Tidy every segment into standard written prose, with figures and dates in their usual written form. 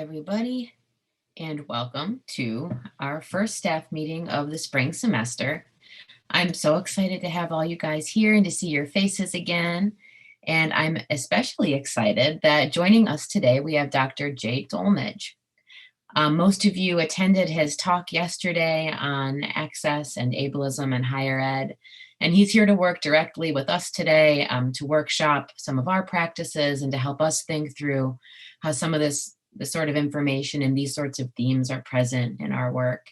everybody, and welcome to our first staff meeting of the spring semester. I'm so excited to have all you guys here and to see your faces again. And I'm especially excited that joining us today, we have Dr. Jay Dolmage. Most of you attended his talk yesterday on access and ableism in higher ed. And he's here to work directly with us today to workshop some of our practices and to help us think through how some of this sort of information and these sorts of themes are present in our work.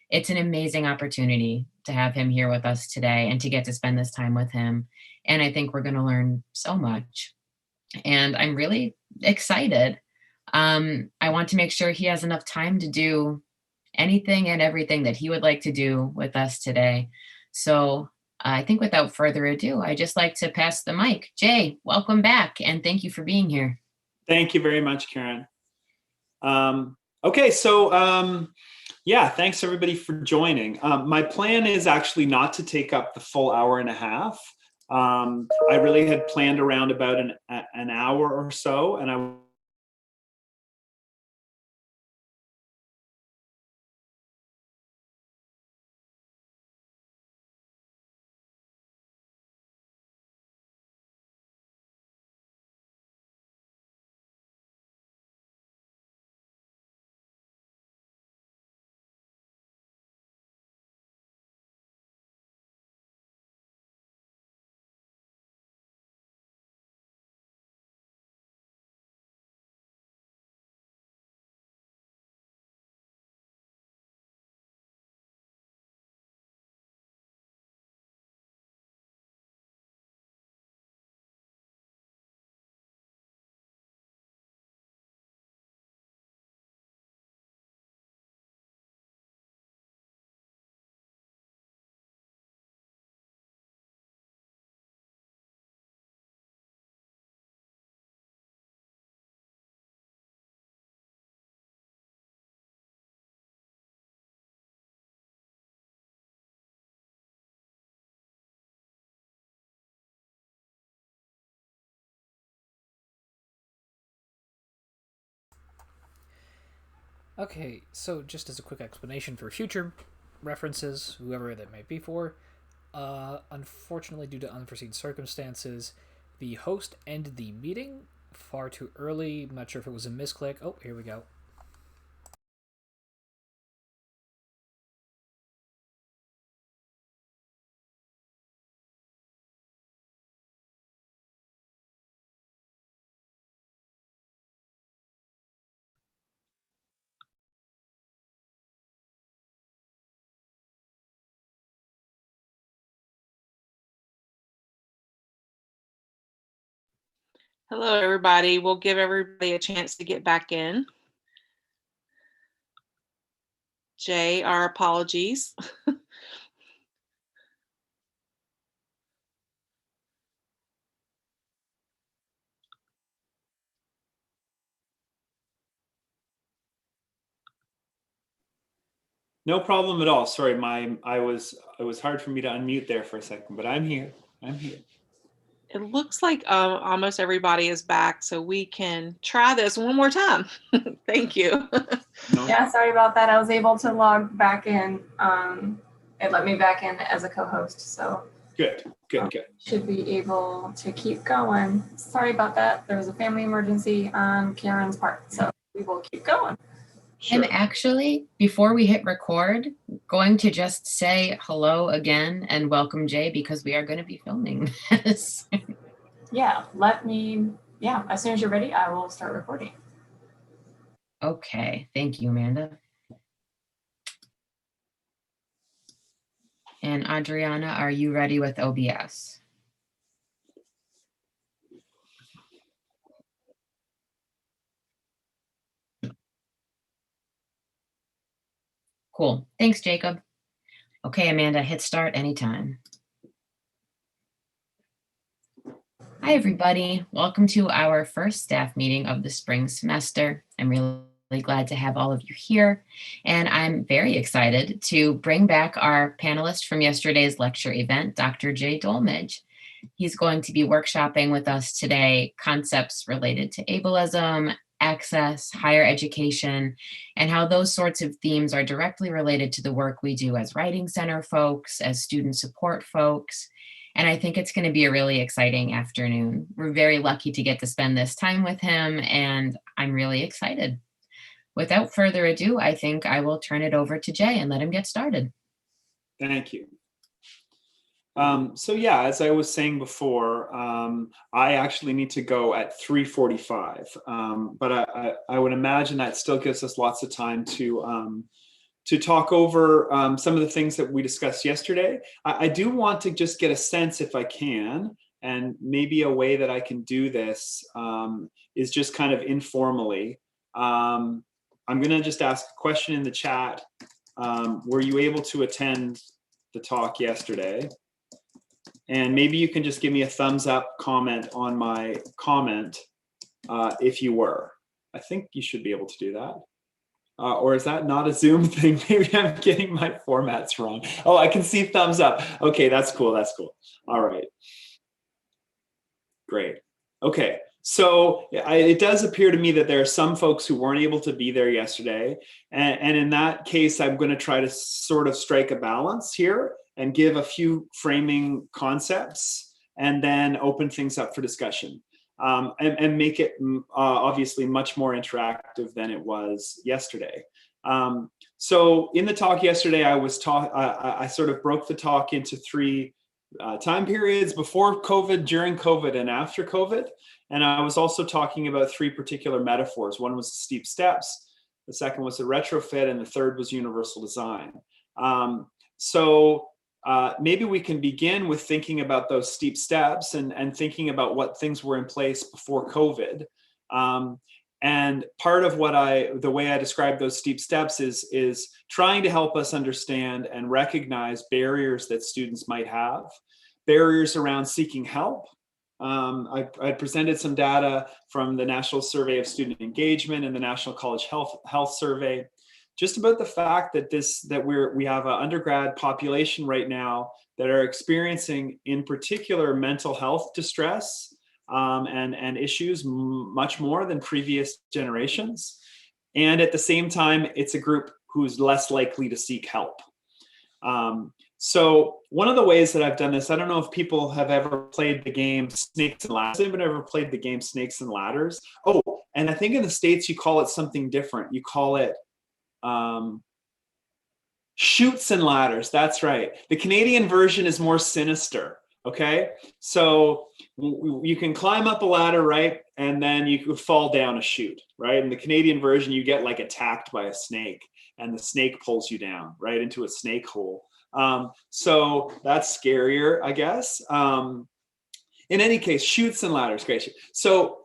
It's an amazing opportunity to have him here with us today and to get to spend this time with him. And I think we're going to learn so much. And I'm really excited. I want to make sure he has enough time to do anything and everything that he would like to do with us today. So I think without further ado, I just like to pass the mic. Jay, welcome back, and thank you for being here. Thank you very much, Karen. Okay, so yeah, thanks everybody for joining. My plan is actually not to take up the full hour and a half. I really had planned around about an hour or so, and I Okay, so just as a quick explanation for future references, whoever that might be for, unfortunately, due to unforeseen circumstances, the host ended the meeting far too early. I'm not sure if it was a misclick. Oh, here we go. Hello, everybody. We'll give everybody a chance to get back in. Jay, our apologies. no problem at all. Sorry, it was hard for me to unmute there for a second, but I'm here. It looks like almost everybody is back, so we can try this one more time. Thank you. Yeah, sorry about that. I was able to log back in. It let me back in as a co-host, so Good. should be able to keep going. Sorry about that. There was a family emergency on Karen's part, so we will keep going. Sure. I'm actually, before we hit record, going to just say hello again and welcome Jay, because we are going to be filming this. Yeah, as soon as you're ready, I will start recording. Okay, thank you, Amanda. And Adriana, are you ready with OBS? Cool. Thanks, Jacob. Okay, Amanda, hit start anytime. Hi, everybody. Welcome to our first staff meeting of the spring semester. I'm really glad to have all of you here. And I'm very excited to bring back our panelist from yesterday's lecture event, Dr. Jay Dolmage. He's going to be workshopping with us today concepts related to ableism, access, higher education, and how those sorts of themes are directly related to the work we do as Writing Center folks, as student support folks. And I think it's going to be a really exciting afternoon. We're very lucky to get to spend this time with him, and I'm really excited. Without further ado, I think I will turn it over to Jay and let him get started. Thank you. So yeah, as I was saying before, I actually need to go at 3:45, but I would imagine that still gives us lots of time to talk over some of the things that we discussed yesterday. I do want to just get a sense, if I can, and maybe a way that I can do this is just kind of informally. I'm going to just ask a question in the chat. Were you able to attend the talk yesterday? And maybe you can just give me a thumbs up comment on my comment if you were. I think you should be able to do that. Or is that not a Zoom thing? Maybe I'm getting my formats wrong. Oh, I can see thumbs up. Okay, that's cool. That's cool. All right. Great. Okay. So it does appear to me that there are some folks who weren't able to be there yesterday. And in that case, I'm going to try to sort of strike a balance here and give a few framing concepts and then open things up for discussion and make it obviously much more interactive than it was yesterday. So in the talk yesterday, I sort of broke the talk into three time periods: before COVID, during COVID, and after COVID. And I was also talking about three particular metaphors. One was the steep steps, the second was the retrofit, and the third was universal design. Maybe we can begin with thinking about those steep steps and thinking about what things were in place before COVID. And part of the way I describe those steep steps is trying to help us understand and recognize barriers that students might have, barriers around seeking help. I presented some data from the National Survey of Student Engagement and the National College Health Survey, just about the fact that we have an undergrad population right now that are experiencing, in particular, mental health distress and issues much more than previous generations. And at the same time, it's a group who's less likely to seek help. So one of the ways that I've done this, I don't know if people have ever played the game Snakes and Ladders. Has anyone ever played the game Snakes and Ladders? Oh, and I think in the States you call it something different. You call it Chutes and Ladders. That's right. The Canadian version is more sinister. Okay, so you can climb up a ladder, right? And then you could fall down a chute, right? In the Canadian version, you get like attacked by a snake and the snake pulls you down right into a snake hole. So that's scarier, I guess. In any case, chutes and ladders, great. So,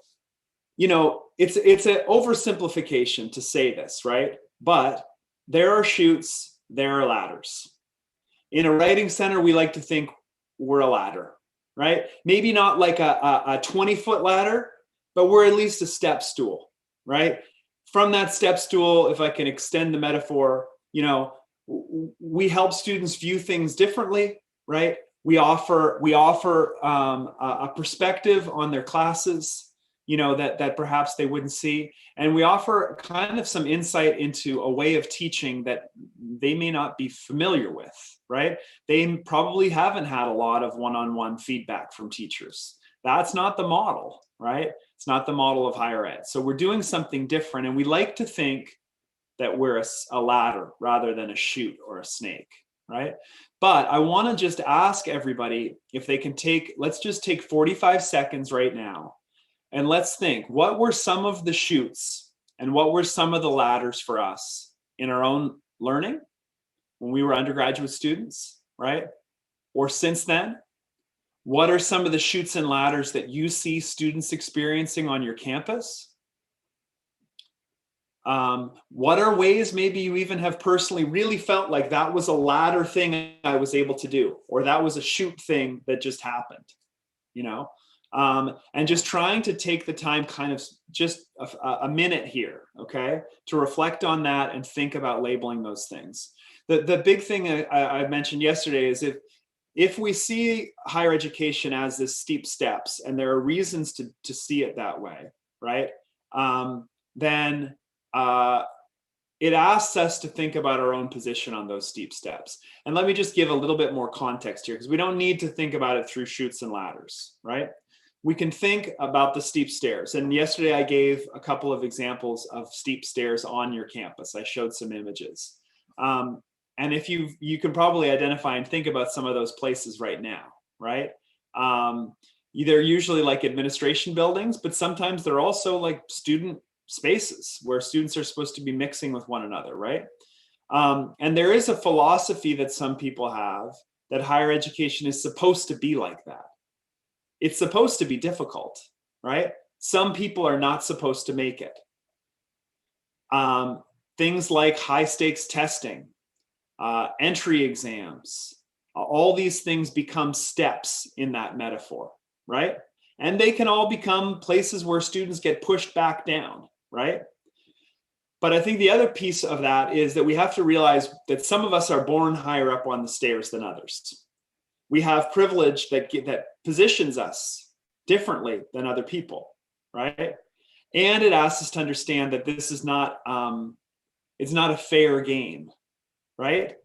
it's an oversimplification to say this, right? But there are chutes, there are ladders. In a writing center, we like to think we're a ladder, right? Maybe not like a 20-foot ladder, but we're at least a step stool, right? From that step stool, if I can extend the metaphor, we help students view things differently, right? We offer a perspective on their classes, that perhaps they wouldn't see. And we offer kind of some insight into a way of teaching that they may not be familiar with, right? They probably haven't had a lot of one-on-one feedback from teachers. That's not the model, right? It's not the model of higher ed. So we're doing something different. And we like to think that we're a ladder rather than a chute or a snake, right? But I want to just ask everybody if they can let's just take 45 seconds right now. And let's think, what were some of the chutes and what were some of the ladders for us in our own learning when we were undergraduate students, right? Or since then? What are some of the chutes and ladders that you see students experiencing on your campus? What are ways maybe you even have personally really felt like that was a ladder thing I was able to do, or that was a chute thing that just happened, and just trying to take the time, kind of just a minute here, okay, to reflect on that and think about labeling those things. The big thing I mentioned yesterday is if we see higher education as this steep steps, and there are reasons to see it that way, right? then it asks us to think about our own position on those steep steps. And let me just give a little bit more context here, because we don't need to think about it through chutes and ladders, right? We can think about the steep stairs. And yesterday I gave a couple of examples of steep stairs on your campus. I showed some images. And if you can probably identify and think about some of those places right now, right? They're usually like administration buildings, but sometimes they're also like student spaces where students are supposed to be mixing with one another, right? And there is a philosophy that some people have that higher education is supposed to be like that. It's supposed to be difficult, right? Some people are not supposed to make it. Things like high stakes testing, entry exams, all these things become steps in that metaphor, right? And they can all become places where students get pushed back down, right? But I think the other piece of that is that we have to realize that some of us are born higher up on the stairs than others. We have privilege that positions us differently than other people, right? And it asks us to understand that this is not, it's not a fair game, right?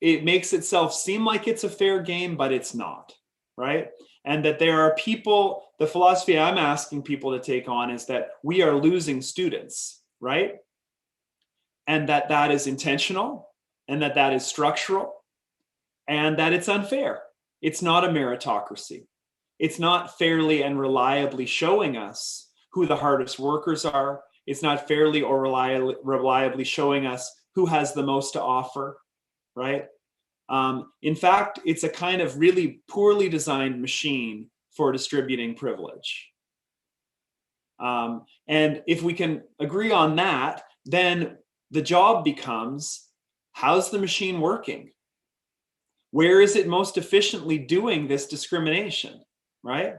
It makes itself seem like it's a fair game, but it's not, right? And that there are people, the philosophy I'm asking people to take on is that we are losing students, right? And that is intentional, and that is structural, and that it's unfair. It's not a meritocracy. It's not fairly and reliably showing us who the hardest workers are. It's not fairly or reliably showing us who has the most to offer, right? In fact, it's a kind of really poorly designed machine for distributing privilege. And if we can agree on that, then the job becomes, how's the machine working? Where is it most efficiently doing this discrimination, right?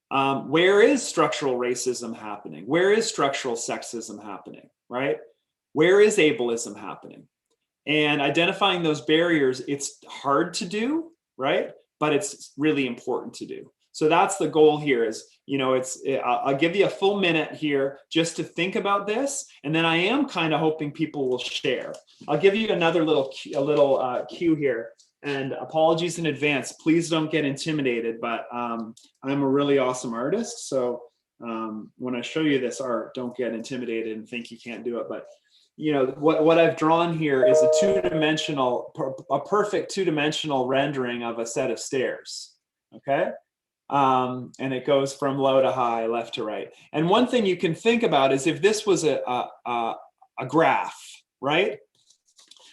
Where is structural racism happening? Where is structural sexism happening, right? Where is ableism happening? And identifying those barriers, it's hard to do, right? But it's really important to do. So that's the goal here is, I'll give you a full minute here just to think about this. And then I am kind of hoping people will share. I'll give you another little cue here. And apologies in advance. Please don't get intimidated, but I'm a really awesome artist. So when I show you this art, don't get intimidated and think you can't do it. But what I've drawn here is a perfect two-dimensional rendering of a set of stairs. Okay. And it goes from low to high, left to right. And one thing you can think about is if this was a graph, right?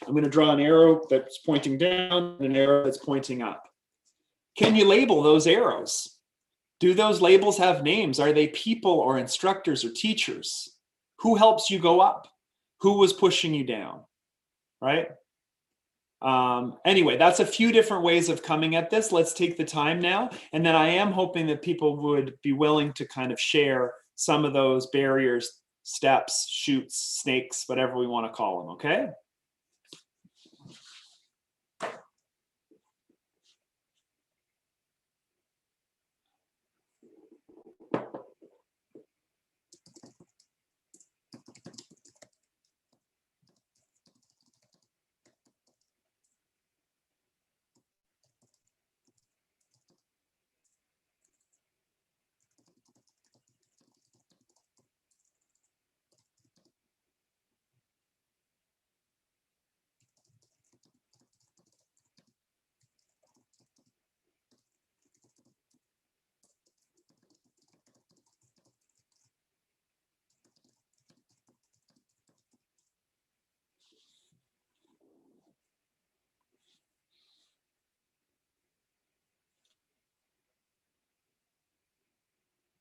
I'm going to draw an arrow that's pointing down and an arrow that's pointing up. Can you label those arrows? Do those labels have names? Are they people or instructors or teachers? Who helps you go up? Who was pushing you down, right? Anyway, that's a few different ways of coming at this. Let's take the time now. And then I am hoping that people would be willing to kind of share some of those barriers, steps, chutes, snakes, whatever we want to call them, okay?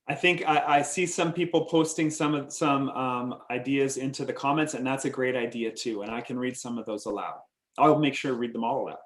I think I see some people posting some ideas into the comments, and that's a great idea too. And I can read some of those aloud. I'll make sure to read them all aloud.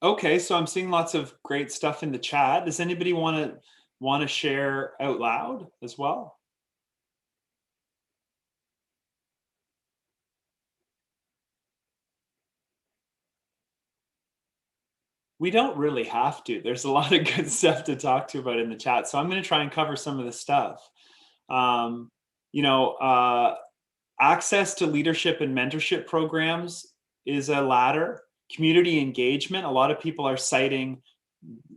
Okay, so I'm seeing lots of great stuff in the chat. Does anybody want to share out loud as well? We don't really have to. There's a lot of good stuff to talk to about in the chat. So I'm going to try and cover some of the stuff. You know, access to leadership and mentorship programs is a ladder. Community engagement, a lot of people are citing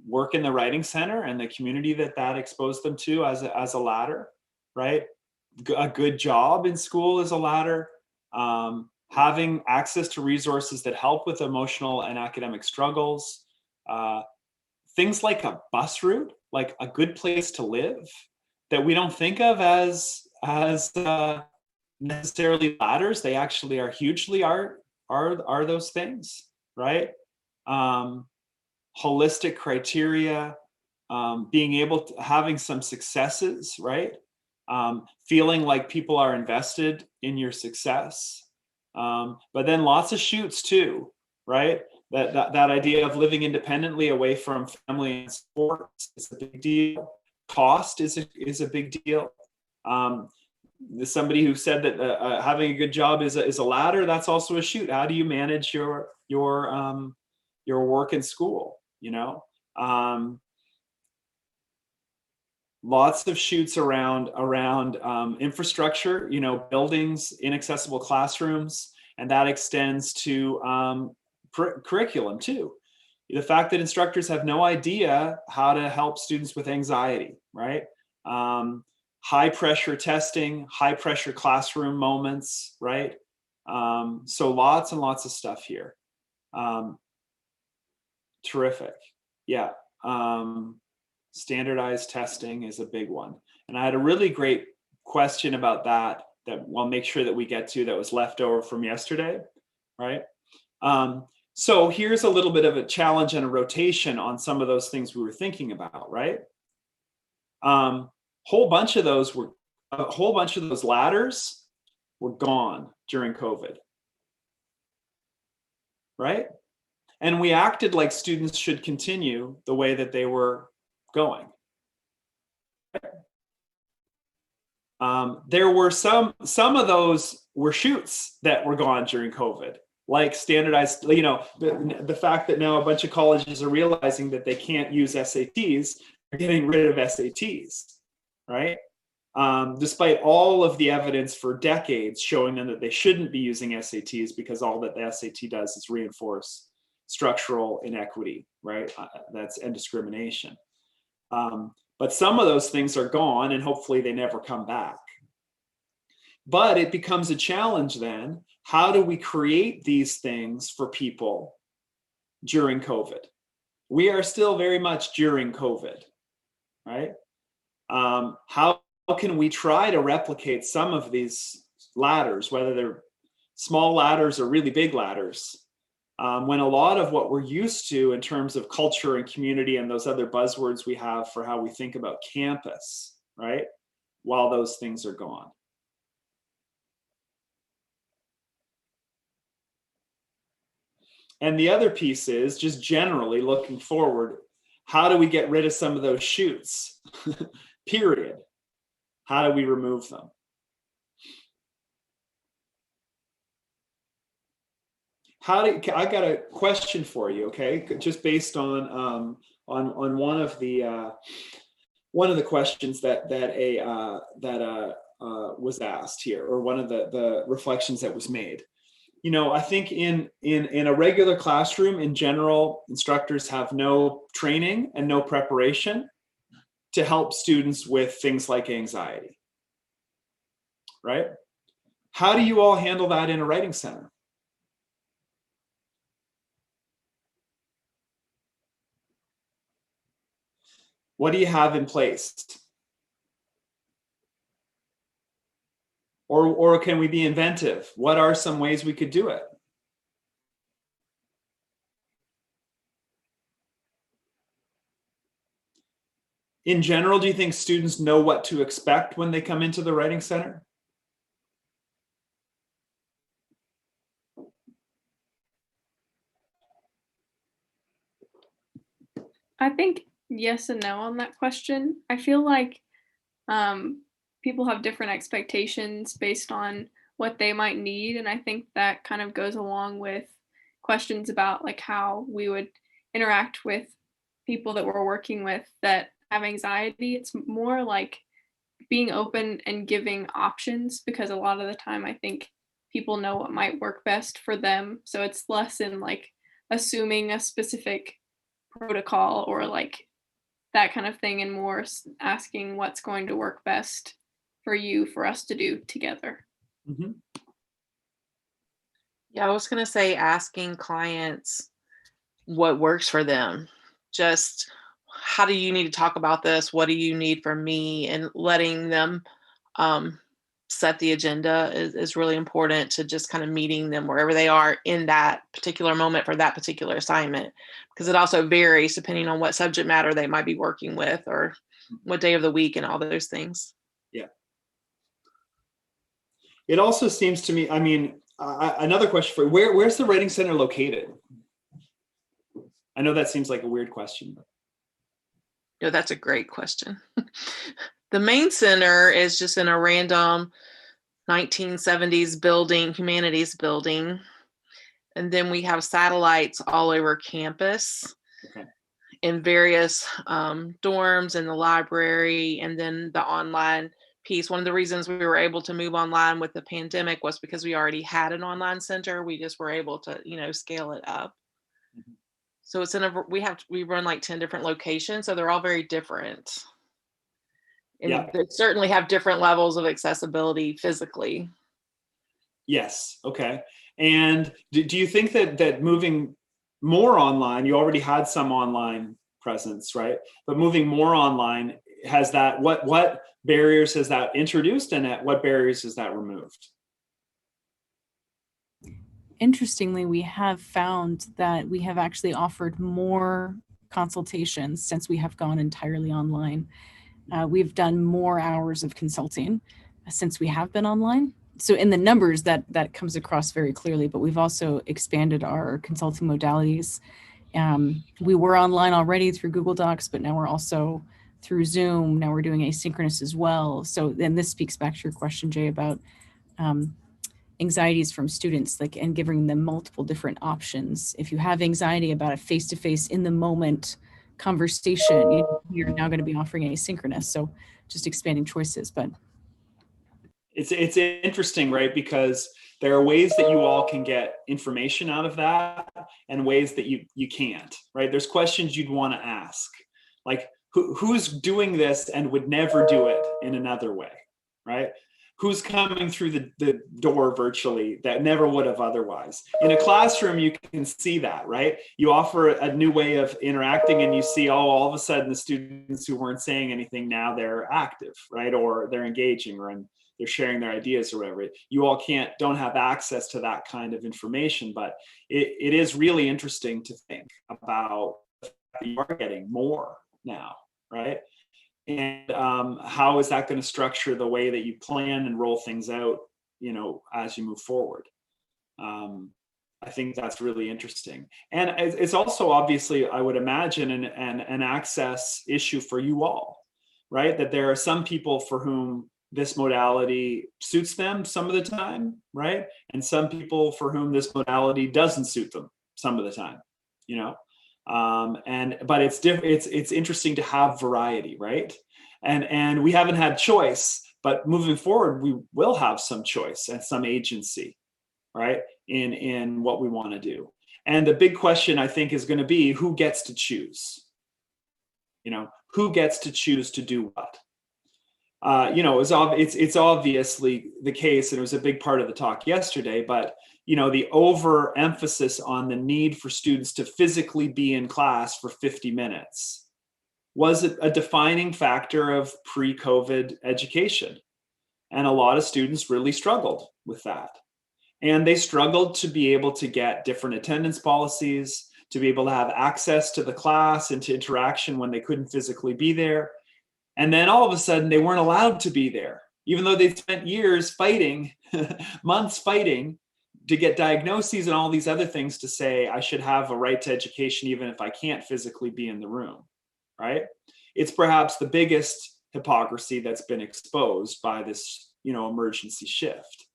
work in the Writing Center and the community that exposed them to as a ladder, right? A good job in school is a ladder. Having access to resources that help with emotional and academic struggles. Things like a bus route, like a good place to live, that we don't think of as necessarily ladders. They actually are hugely are those things, right? Holistic criteria, being able to having some successes, right? Feeling like people are invested in your success, but then lots of shoots too, right? That idea of living independently away from family and sports is a big deal. Cost is a big deal. There's somebody who said that having a good job is a ladder. That's also a shoot. How do you manage your work and school? You know, lots of shoots around infrastructure. You know, buildings, inaccessible classrooms, and that extends to curriculum too. The fact that instructors have no idea how to help students with anxiety, right? High pressure testing, high pressure classroom moments, right? So lots and lots of stuff here. Terrific. Yeah. Standardized testing is a big one. And I had a really great question about that we'll make sure that we get to, that was left over from yesterday, right? So here's a little bit of a challenge and a rotation on some of those things we were thinking about, right? Whole bunch of those ladders were gone during COVID, right? And we acted like students should continue the way that they were going. There were some of those were shoots that were gone during COVID, like standardized, you know, the fact that now a bunch of colleges are realizing that they can't use SATs, they're getting rid of SATs, right? Despite all of the evidence for decades showing them that they shouldn't be using SATs, because all that the SAT does is reinforce structural inequity, right? And discrimination. But some of those things are gone, and hopefully they never come back. But it becomes a challenge then. How do we create these things for people during COVID? We are still very much during COVID, right? How can we try to replicate some of these ladders, whether they're small ladders or really big ladders, when a lot of what we're used to in terms of culture and community and those other buzzwords we have for how we think about campus, right? While those things are gone. And the other piece is just generally looking forward, how do we get rid of some of those shoots? Period. How do we remove them? I got a question for you, okay? Just based on one of the questions that was asked here, or one of the reflections that was made. You know, I think in a regular classroom, in general, instructors have no training and no preparation to help students with things like anxiety, right? How do you all handle that in a writing center? What do you have in place? Or can we be inventive? What are some ways we could do it? In general, do you think students know what to expect when they come into the Writing Center? I think yes and no on that question. I feel like people have different expectations based on what they might need, and I think that kind of goes along with questions about like how we would interact with people that we're working with that have anxiety. It's more like being open and giving options because a lot of the time I think people know what might work best for them. So it's less in like assuming a specific protocol or like that kind of thing and more asking what's going to work best for you for us to do together. Mhm. Yeah, I was going to say asking clients what works for them. Just how do you need to talk about this? What do you need from me? And letting them um, set the agenda is really important to just kind of meeting them wherever they are in that particular moment for that particular assignment. Because it also varies depending on what subject matter they might be working with or what day of the week and all those things. Yeah. It also seems to me, I mean, another question for you, where's the Writing Center located? I know that seems like a weird question. But... No, that's a great question. The main center is just in a random 1970s building, humanities building. And then we have satellites all over campus. Okay. In various dorms and the library, and then the online piece. One of the reasons we were able to move online with the pandemic was because we already had an online center. We just were able to, scale it up. Mm-hmm. So it's we run like 10 different locations, so they're all very different. And yeah. They certainly have different levels of accessibility physically. Yes. Okay. And do you think that moving more online, you already had some online presence, right? But moving more online, has that, what barriers has that introduced, and what barriers has that removed? Interestingly, we have found that we have actually offered more consultations since we have gone entirely online. We've done more hours of consulting since we have been online. So in the numbers that comes across very clearly, but we've also expanded our consulting modalities. We were online already through Google Docs, but now we're also through Zoom. Now we're doing asynchronous as well. So then this speaks back to your question, Jay, about anxieties from students, like, and giving them multiple different options. If you have anxiety about a face-to-face in the moment conversation, you're now going to be offering asynchronous. So just expanding choices, but. It's interesting, right? Because there are ways that you all can get information out of that and ways that you can't, right? There's questions you'd want to ask, like who's doing this and would never do it in another way, right? Who's coming through the door virtually that never would have otherwise. In a classroom, you can see that, right? You offer a new way of interacting and you see, all of a sudden the students who weren't saying anything, now they're active, right? Or they're engaging, or they're sharing their ideas or whatever. You all don't have access to that kind of information, but it is really interesting to think about the fact that you are getting more now, right? And how is that going to structure the way that you plan and roll things out, as you move forward? I think that's really interesting. And it's also obviously, I would imagine, an access issue for you all, right? That there are some people for whom this modality suits them some of the time, right? And some people for whom this modality doesn't suit them some of the time, but it's interesting to have variety, right? And we haven't had choice, but moving forward, we will have some choice and some agency, right? In what we want to do. And the big question, I think, is going to be who gets to choose, who gets to choose to do what? It's obviously the case, and it was a big part of the talk yesterday, but the overemphasis on the need for students to physically be in class for 50 minutes was a defining factor of pre-COVID education. And a lot of students really struggled with that. And they struggled to be able to get different attendance policies, to be able to have access to the class and to interaction when they couldn't physically be there. And then all of a sudden they weren't allowed to be there, even though they'd spent years fighting, months fighting to get diagnoses and all these other things to say I should have a right to education even if I can't physically be in the room, right? It's perhaps the biggest hypocrisy that's been exposed by this, emergency shift.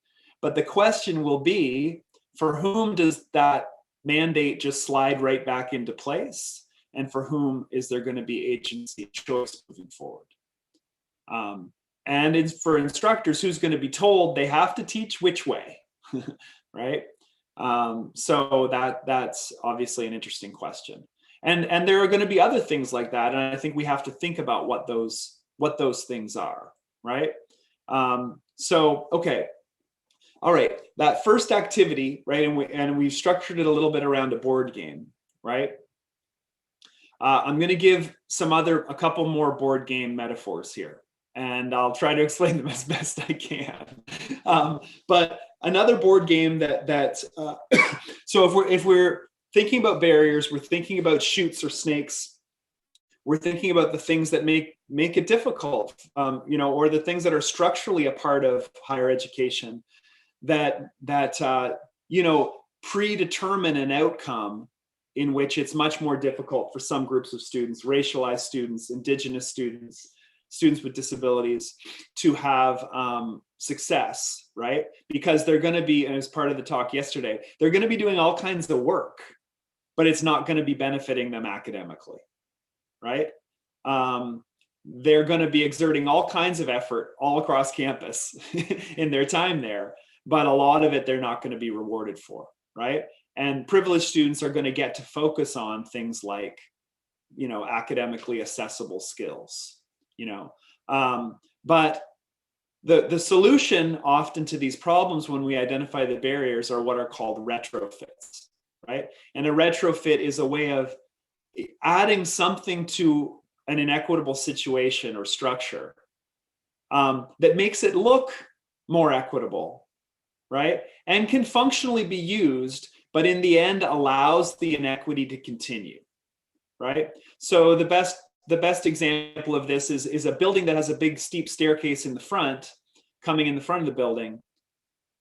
But the question will be, for whom does that mandate just slide right back into place? And for whom is there going to be agency choice moving forward? And it's for instructors, who's going to be told they have to teach which way, right? So that's obviously an interesting question. And there are going to be other things like that. And I think we have to think about what those things are, right? Okay. All right. That first activity, right? And we've structured it a little bit around a board game, right? I'm going to give a couple more board game metaphors here, and I'll try to explain them as best I can. But another board game so if we're thinking about barriers, we're thinking about chutes or snakes, we're thinking about the things that make it difficult, or the things that are structurally a part of higher education that predetermine an outcome in which it's much more difficult for some groups of students, racialized students, Indigenous students, students with disabilities, to have success, right? Because they're going to be, and as part of the talk yesterday, they're going to be doing all kinds of work, but it's not going to be benefiting them academically, right? They're going to be exerting all kinds of effort all across campus in their time there, but a lot of it they're not going to be rewarded for, right? And privileged students are going to get to focus on things like, academically accessible skills, but the solution often to these problems when we identify the barriers are what are called retrofits, right? And a retrofit is a way of adding something to an inequitable situation or structure that makes it look more equitable, right? And can functionally be used, but in the end allows the inequity to continue, right? So the best example of this is a building that has a big steep staircase in the front, coming in the front of the building,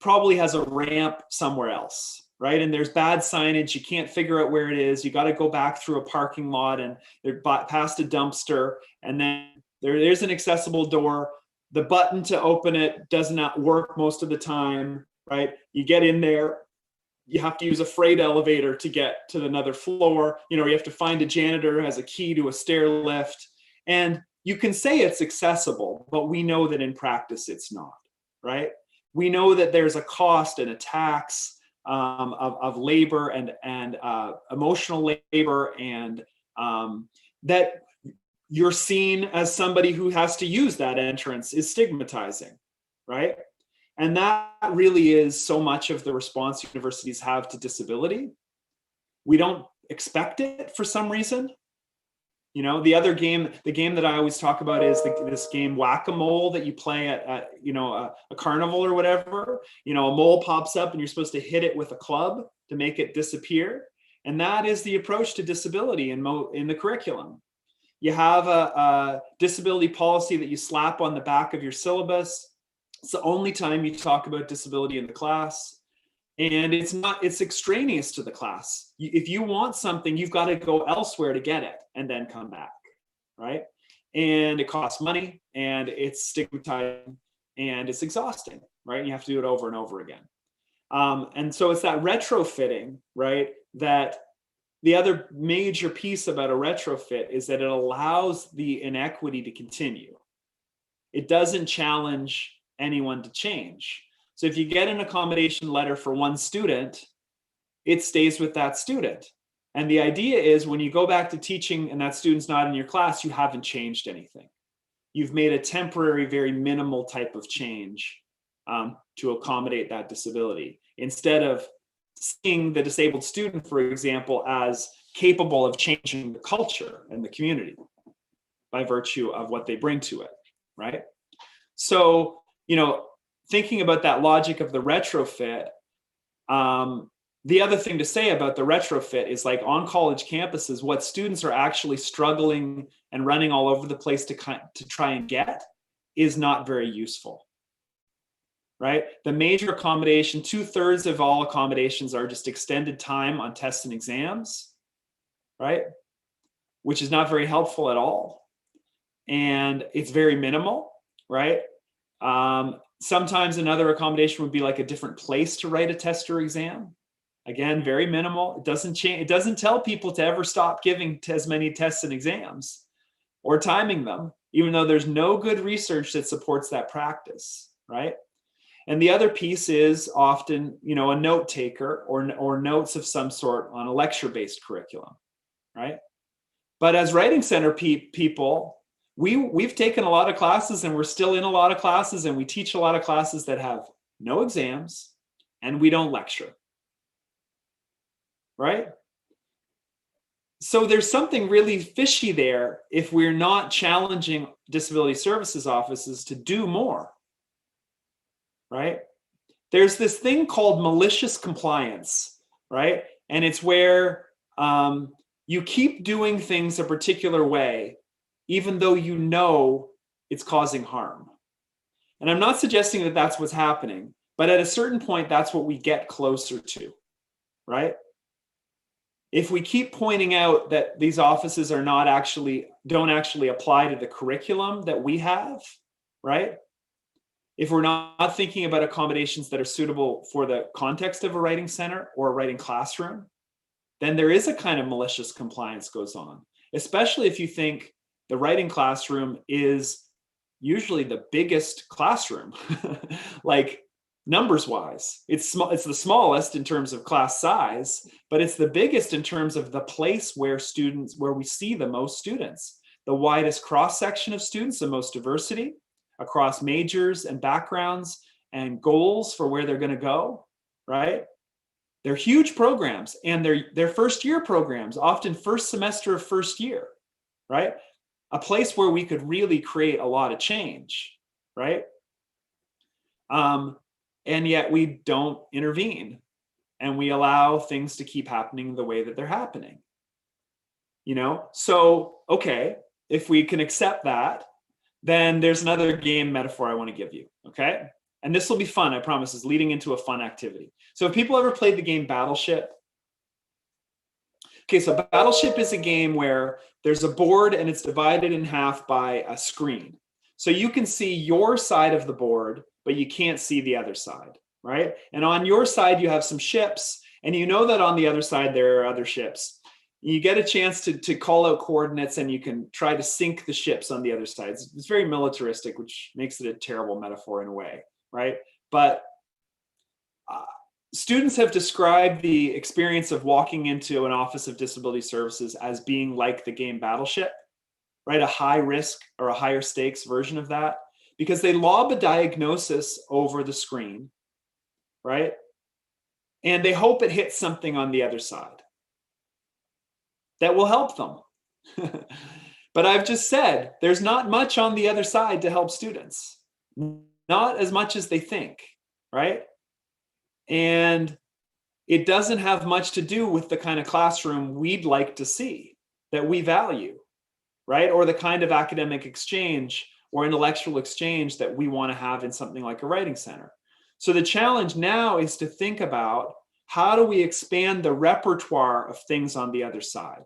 probably has a ramp somewhere else, right? And there's bad signage, you can't figure out where it is, you got to go back through a parking lot and they're past a dumpster, and then there's an accessible door. The button to open it does not work most of the time, right? You get in there, you have to use a freight elevator to get to another floor. You have to find a janitor who has a key to a stair lift. And you can say it's accessible, but we know that in practice it's not, right? We know that there's a cost and a tax of labor and emotional labor, and that you're seen as somebody who has to use that entrance is stigmatizing, right? And that really is so much of the response universities have to disability. We don't expect it for some reason. The game that I always talk about is this game Whack-A-Mole that you play at a carnival or whatever. A mole pops up and you're supposed to hit it with a club to make it disappear. And that is the approach to disability in the curriculum. You have a disability policy that you slap on the back of your syllabus. It's the only time you talk about disability in the class. And it's extraneous to the class. If you want something, you've got to go elsewhere to get it and then come back, right? And it costs money, and it's stigmatizing, and it's exhausting, right? You have to do it over and over again. And so it's that retrofitting, right? That the other major piece about a retrofit is that it allows the inequity to continue. It doesn't challenge anyone to change. So if you get an accommodation letter for one student, it stays with that student. And the idea is when you go back to teaching and that student's not in your class, you haven't changed anything. You've made a temporary, very minimal type of change to accommodate that disability, instead of seeing the disabled student, for example, as capable of changing the culture and the community by virtue of what they bring to it, right? So, thinking about that logic of the retrofit, the other thing to say about the retrofit is, like, on college campuses, what students are actually struggling and running all over the place to try and get is not very useful. right? The major accommodation, 2/3 of all accommodations are just extended time on tests and exams, right? Which is not very helpful at all. And it's very minimal, right? Sometimes another accommodation would be like a different place to write a test or exam. Again, very minimal. It doesn't change. It doesn't tell people to ever stop giving as many tests and exams or timing them, even though there's no good research that supports that practice, right? And the other piece is often, a note taker or notes of some sort on a lecture-based curriculum, right? But as writing center people, we've taken a lot of classes, and we're still in a lot of classes, and we teach a lot of classes that have no exams, and we don't lecture, right? So there's something really fishy there if we're not challenging disability services offices to do more, right? There's this thing called malicious compliance, right? And it's where you keep doing things a particular way, even though you know it's causing harm. And I'm not suggesting that that's what's happening, but at a certain point, that's what we get closer to, right? If we keep pointing out that these offices don't actually apply to the curriculum that we have, right? If we're not thinking about accommodations that are suitable for the context of a writing center or a writing classroom, then there is a kind of malicious compliance goes on, especially if you think the writing classroom is usually the biggest classroom, like numbers wise. It's the smallest in terms of class size, but it's the biggest in terms of the place where we see the most students, the widest cross section of students, the most diversity across majors and backgrounds and goals for where they're going to go, right? They're huge programs, and they're first year programs, often first semester of first year, right? A place where we could really create a lot of change, right? And yet we don't intervene, and we allow things to keep happening the way that they're happening. So, okay, if we can accept that, then there's another game metaphor I want to give you, okay? And this will be fun, I promise, is leading into a fun activity. So have people ever played the game Battleship? Okay, so Battleship is a game where there's a board and it's divided in half by a screen. So you can see your side of the board, but you can't see the other side, right? And on your side, you have some ships, and you know that on the other side, there are other ships. You get a chance to call out coordinates, and you can try to sink the ships on the other side. It's very militaristic, which makes it a terrible metaphor in a way, right? But students have described the experience of walking into an Office of Disability Services as being like the game Battleship, right? A high risk or a higher stakes version of that, because they lob a diagnosis over the screen, right? And they hope it hits something on the other side that will help them. But I've just said, there's not much on the other side to help students, not as much as they think, right? And it doesn't have much to do with the kind of classroom we'd like to see, that we value, right? Or the kind of academic exchange or intellectual exchange that we want to have in something like a writing center. So the challenge now is to think about, how do we expand the repertoire of things on the other side?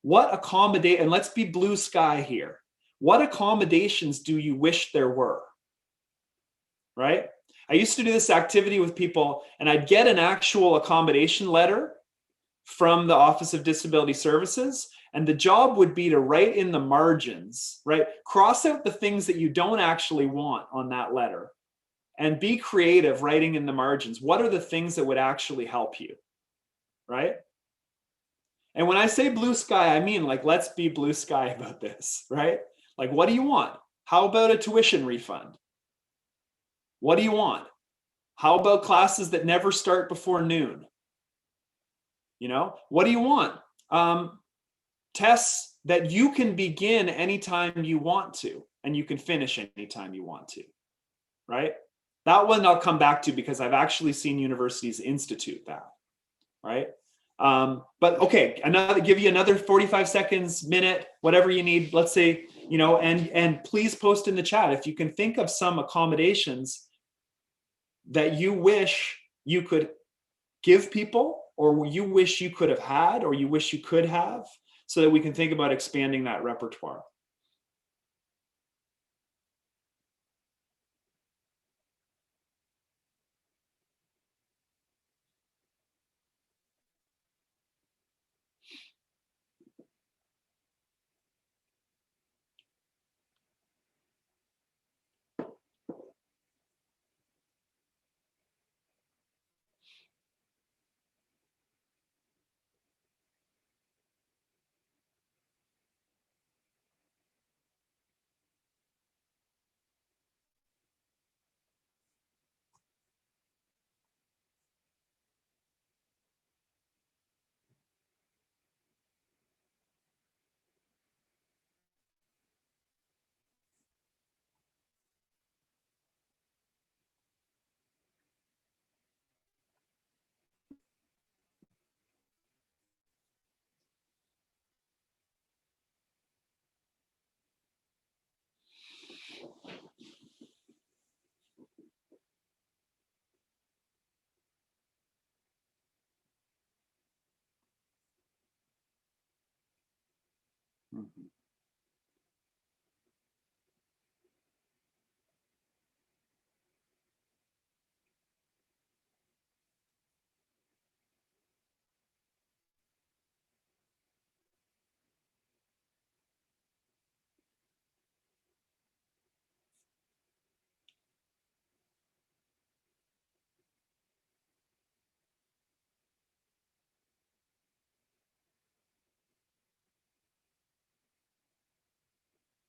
And let's be blue sky here. What accommodations do you wish there were, right? I used to do this activity with people, and I'd get an actual accommodation letter from the Office of Disability Services, and the job would be to write in the margins, right? Cross out the things that you don't actually want on that letter, and be creative writing in the margins. What are the things that would actually help you, right? And when I say blue sky, I mean, like, let's be blue sky about this, right? Like, what do you want? How about a tuition refund? What do you want? How about classes that never start before noon? What do you want? Tests that you can begin anytime you want to, and you can finish anytime you want to, right? That one I'll come back to, because I've actually seen universities institute that, right? But okay, give you another 45 seconds, minute, whatever you need, let's say, and please post in the chat if you can think of some accommodations that you wish you could give people, or you wish you could have had, or you wish you could have, so that we can think about expanding that repertoire? Mhm.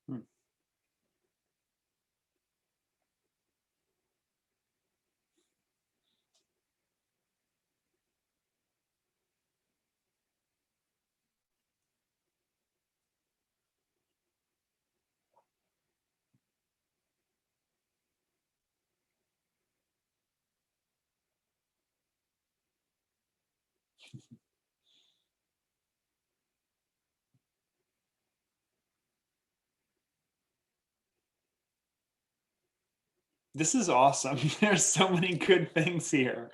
Hmm. This is awesome. There's so many good things here.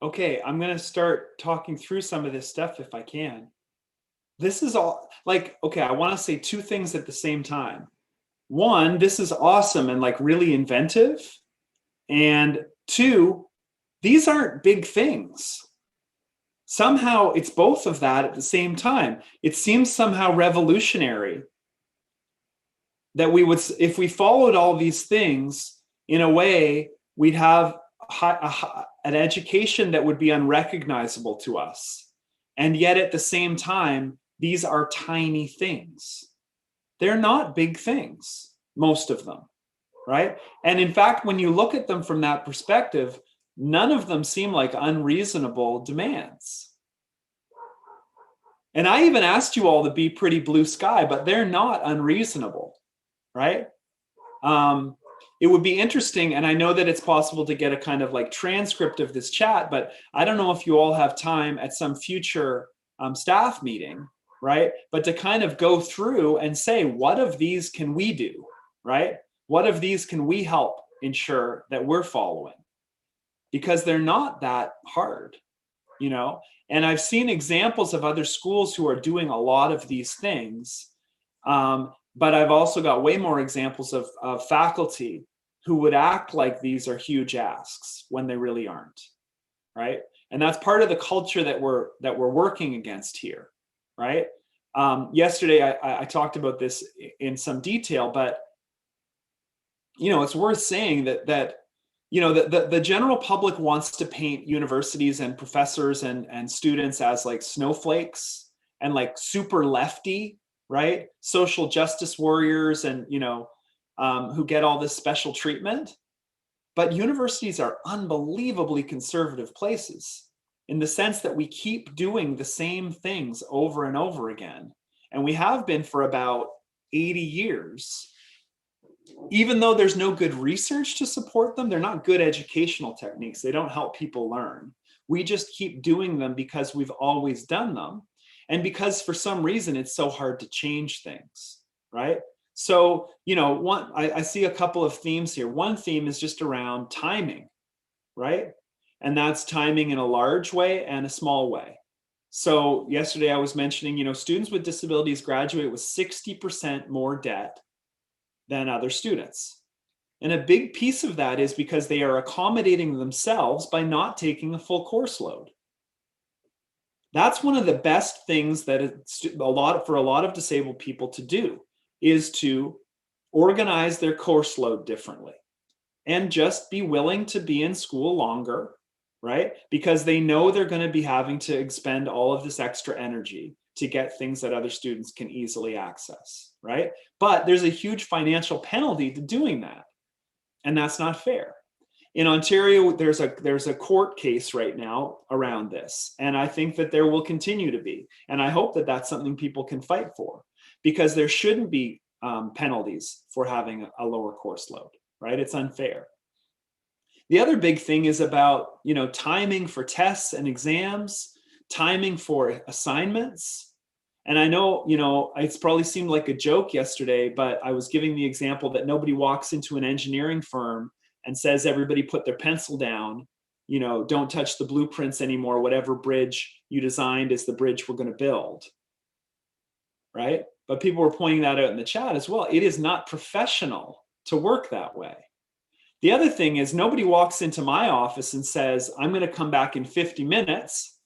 Okay, I'm going to start talking through some of this stuff if I can. This is all like, okay, I want to say two things at the same time. One, this is awesome and like really inventive. And two, these aren't big things. Somehow it's both of that at the same time. It seems somehow revolutionary that we would, if we followed all these things in a way, we'd have an education that would be unrecognizable to us. And yet at the same time, these are tiny things. They're not big things, most of them, right? And in fact, when you look at them from that perspective, none of them seem like unreasonable demands. And I even asked you all to be pretty blue sky, but they're not unreasonable, right? It would be interesting, and I know that it's possible to get a kind of like transcript of this chat, but I don't know if you all have time at some future staff meeting, right? But to kind of go through and say, what of these can we do, right? What of these can we help ensure that we're following? Because they're not that hard, you know? And I've seen examples of other schools who are doing a lot of these things. But I've also got way more examples of faculty who would act like these are huge asks when they really aren't, right? And that's part of the culture that we're working against here, right? Yesterday, I talked about this in some detail, but it's worth saying that the general public wants to paint universities and professors and students as like snowflakes and like super lefty, right? Social justice warriors and, who get all this special treatment. But universities are unbelievably conservative places in the sense that we keep doing the same things over and over again. And we have been for about 80 years. Even though there's no good research to support them, they're not good educational techniques. They don't help people learn. We just keep doing them because we've always done them. And because for some reason, it's so hard to change things, right? So, I see a couple of themes here. One theme is just around timing, right? And that's timing in a large way and a small way. So yesterday I was mentioning, students with disabilities graduate with 60% more debt than other students. And a big piece of that is because they are accommodating themselves by not taking a full course load. That's one of the best things that for a lot of disabled people to do, is to organize their course load differently and just be willing to be in school longer, right? Because they know they're going to be having to expend all of this extra energy to get things that other students can easily access, right? But there's a huge financial penalty to doing that, and that's not fair. In Ontario, there's a court case right now around this, and I think that there will continue to be, and I hope that that's something people can fight for, because there shouldn't be penalties for having a lower course load, right? It's unfair. The other big thing is about, timing for tests and exams, timing for assignments. And I know, it's probably seemed like a joke yesterday, but I was giving the example that nobody walks into an engineering firm and says, everybody put their pencil down, don't touch the blueprints anymore. Whatever bridge you designed is the bridge we're going to build, right? But people were pointing that out in the chat as well. It is not professional to work that way. The other thing is nobody walks into my office and says, I'm going to come back in 50 minutes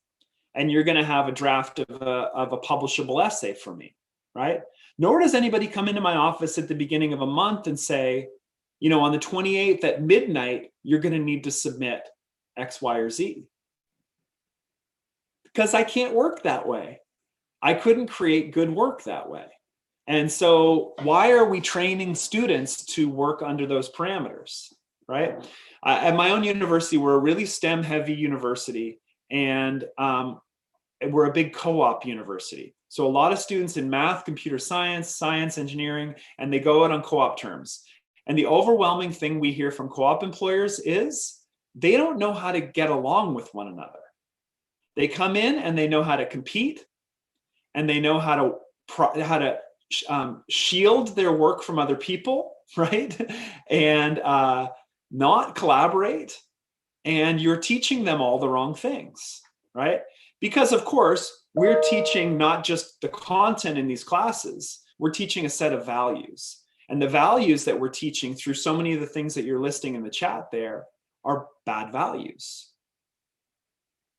and you're going to have a draft of a publishable essay for me, right? Nor does anybody come into my office at the beginning of a month and say, on the 28th at midnight, you're going to need to submit X, Y, or Z. Because I can't work that way. I couldn't create good work that way. And so why are we training students to work under those parameters, right? At my own university, we're a really STEM heavy university, and we're a big co-op university. So a lot of students in math, computer science, engineering, and they go out on co-op terms. And the overwhelming thing we hear from co-op employers is they don't know how to get along with one another. They come in and they know how to compete, and they know how to shield their work from other people, right? And not collaborate. And you're teaching them all the wrong things, right? Because of course, we're teaching not just the content in these classes, we're teaching a set of values. And the values that we're teaching through so many of the things that you're listing in the chat there are bad values.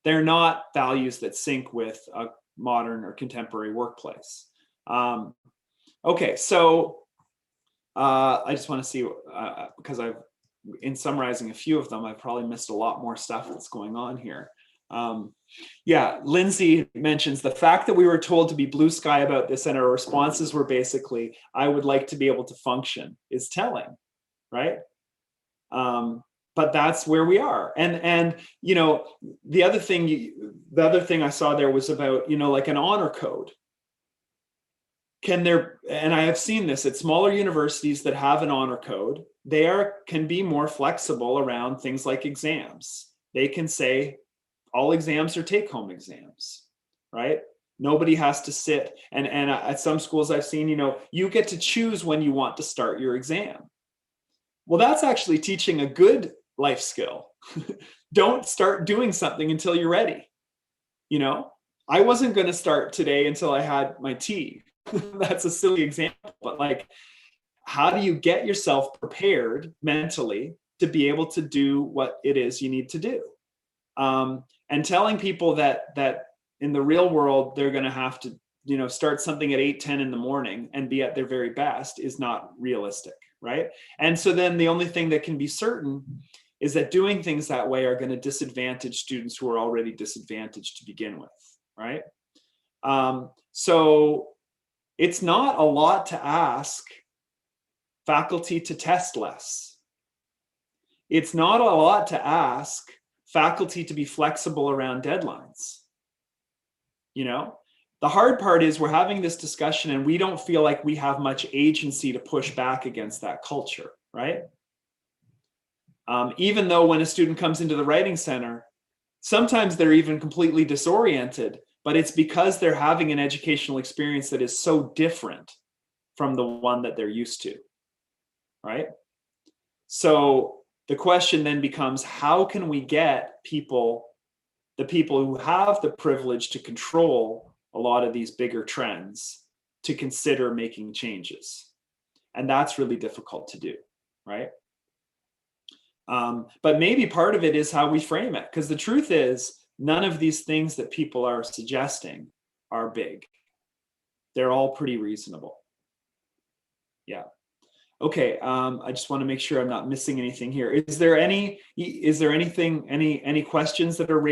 They're not values that sync with a modern or contemporary workplace. Okay, so I just want to see, because in summarizing a few of them, I've probably missed a lot more stuff that's going on here. Yeah, Lindsay mentions the fact that we were told to be blue sky about this and our responses were basically, I would like to be able to function, is telling, right? But that's where we are. And the other thing I saw there was about, like an honor code. And I have seen this at smaller universities that have an honor code, can be more flexible around things like exams. They can say all exams are take-home exams, right? Nobody has to sit. And at some schools I've seen, you get to choose when you want to start your exam. Well, that's actually teaching a good life skill. Don't start doing something until you're ready. I wasn't going to start today until I had my tea. That's a silly example, but like, how do you get yourself prepared mentally to be able to do what it is you need to do? And telling people that in the real world, they're going to have to start something at 8:10 in the morning and be at their very best is not realistic, right? And so then the only thing that can be certain is that doing things that way are going to disadvantage students who are already disadvantaged to begin with, right? So it's not a lot to ask faculty to test less. It's not a lot to ask faculty to be flexible around deadlines. The hard part is we're having this discussion and we don't feel like we have much agency to push back against that culture, right? Even though when a student comes into the writing center, sometimes they're even completely disoriented, but it's because they're having an educational experience that is so different from the one that they're used to, right? So the question then becomes, how can we get the people who have the privilege to control a lot of these bigger trends to consider making changes? And that's really difficult to do, right? But maybe part of it is how we frame it, because the truth is none of these things that people are suggesting are big. They're all pretty reasonable. Yeah. Okay. I just want to make sure I'm not missing anything here. Is there anything, any questions that are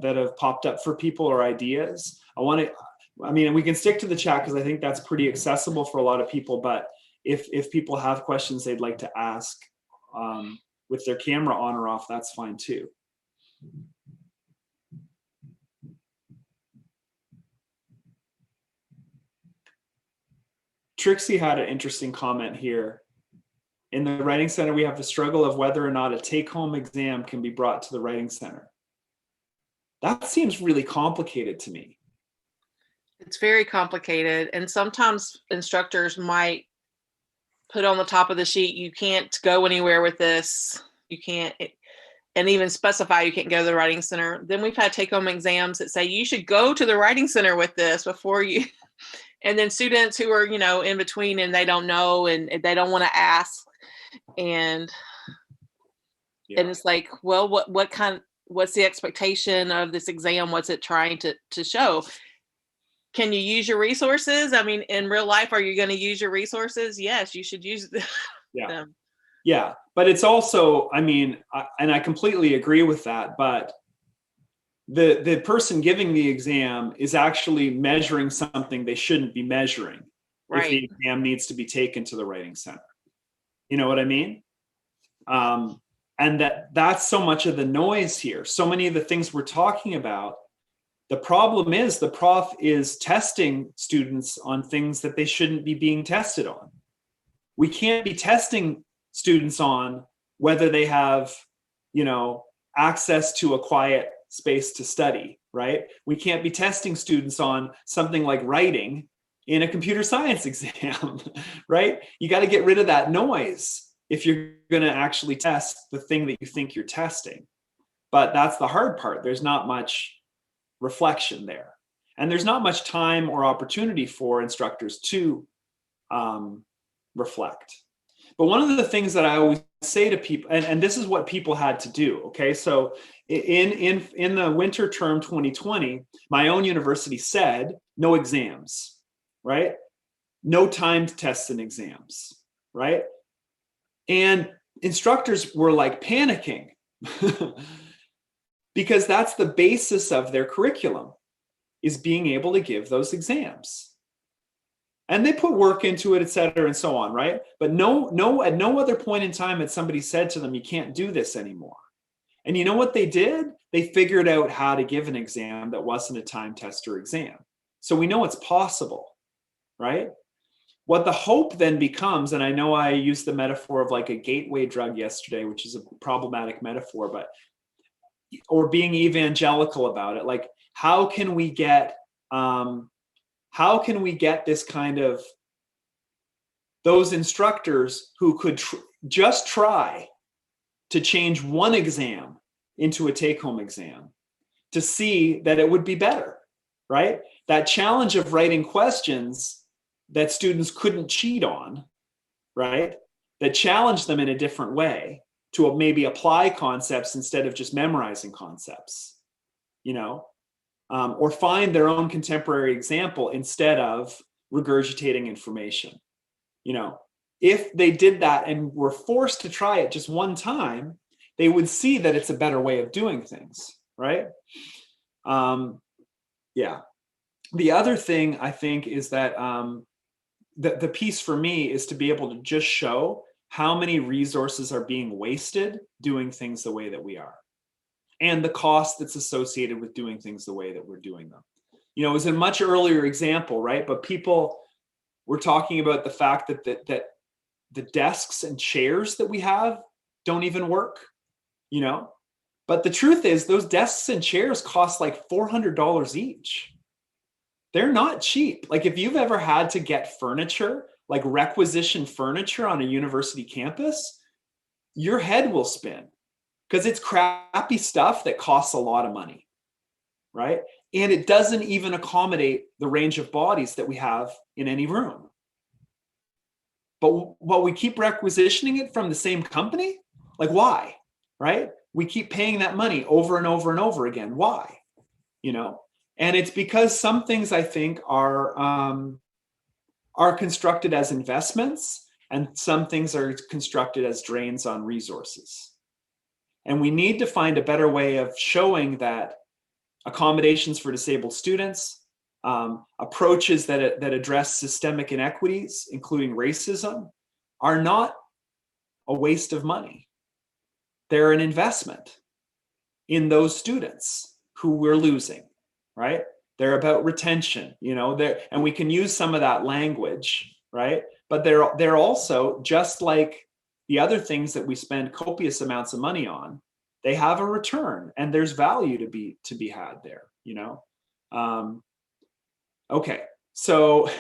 that have popped up for people or ideas? We can stick to the chat because I think that's pretty accessible for a lot of people. But if people have questions they'd like to ask with their camera on or off, that's fine too. Trixie had an interesting comment here. In the Writing Center, we have the struggle of whether or not a take-home exam can be brought to the Writing Center. That seems really complicated to me. It's very complicated. And sometimes instructors might put on the top of the sheet, you can't go anywhere with this. You can't, and even specify you can't go to the Writing Center. Then we've had take-home exams that say you should go to the Writing Center with this before you. And then students who are, in between and they don't know and they don't want to ask. And it's like, well, what's the expectation of this exam? What's it trying to show? Can you use your resources? I mean, in real life, are you going to use your resources? Yes, you should use them. Yeah. Yeah. But it's also, and I completely agree with that, but the person giving the exam is actually measuring something they shouldn't be measuring. Right. If the exam needs to be taken to the Writing Center. You know what I mean? And that's so much of the noise here. So many of the things we're talking about, the problem is the prof is testing students on things that they shouldn't be being tested on. We can't be testing students on whether they have, access to a quiet space to study, right? We can't be testing students on something like writing in a computer science exam, right? You got to get rid of that noise if you're going to actually test the thing that you think you're testing. But that's the hard part. There's not much reflection there. And there's not much time or opportunity for instructors to reflect. But one of the things that I always say to people, and this is what people had to do, okay? So in the winter term 2020, my own university said no exams, right? No timed tests and exams, right? And instructors were like panicking because that's the basis of their curriculum, is being able to give those exams. And they put work into it, et cetera, and so on, right? But at no other point in time had somebody said to them, you can't do this anymore. And you know what they did? They figured out how to give an exam that wasn't a time test or exam. So we know it's possible, right? What the hope then becomes, and I know I used the metaphor of like a gateway drug yesterday, which is a problematic metaphor, or being evangelical about it. Like, how can we get this kind of, those instructors who could just try to change one exam into a take-home exam to see that it would be better, right? That challenge of writing questions that students couldn't cheat on, right? That challenged them in a different way to maybe apply concepts instead of just memorizing concepts, or find their own contemporary example instead of regurgitating information. You know, if they did that and were forced to try it just one time, they would see that it's a better way of doing things, right? Yeah. The other thing I think is that the piece for me is to be able to just show how many resources are being wasted doing things the way that we are, and the cost that's associated with doing things the way that we're doing them. You know, it was a much earlier example, right? But people were talking about the fact that the desks and chairs that we have don't even work, you know? But the truth is those desks and chairs cost like $400 each. They're not cheap. Like if you've ever had to get furniture, like requisition furniture on a university campus, your head will spin because it's crappy stuff that costs a lot of money, right? And it doesn't even accommodate the range of bodies that we have in any room. But while we keep requisitioning it from the same company, like why, right? We keep paying that money over and over and over again. Why? You know, and it's because some things I think are constructed as investments, and some things are constructed as drains on resources. And we need to find a better way of showing that accommodations for disabled students, approaches that address systemic inequities, including racism, are not a waste of money. They're an investment in those students who we're losing, right? They're about retention, you know, and we can use some of that language, right? But they're also, just like the other things that we spend copious amounts of money on, they have a return and there's value to be had there, you know? Okay, so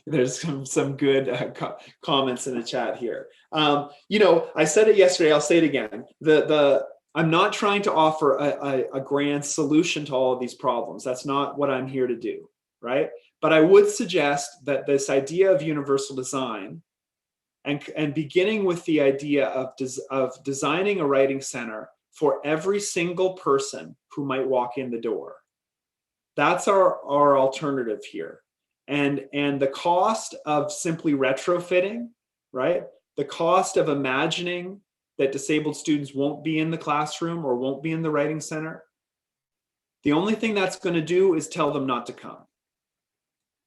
there's some good comments in the chat here. You know, I said it yesterday, I'll say it again. I'm not trying to offer a grand solution to all of these problems. That's not what I'm here to do, right? But I would suggest that this idea of universal design and beginning with the idea of designing a writing center for every single person who might walk in the door. That's our alternative here. And the cost of simply retrofitting, right? The cost of imagining that disabled students won't be in the classroom or won't be in the writing center, the only thing that's going to do is tell them not to come,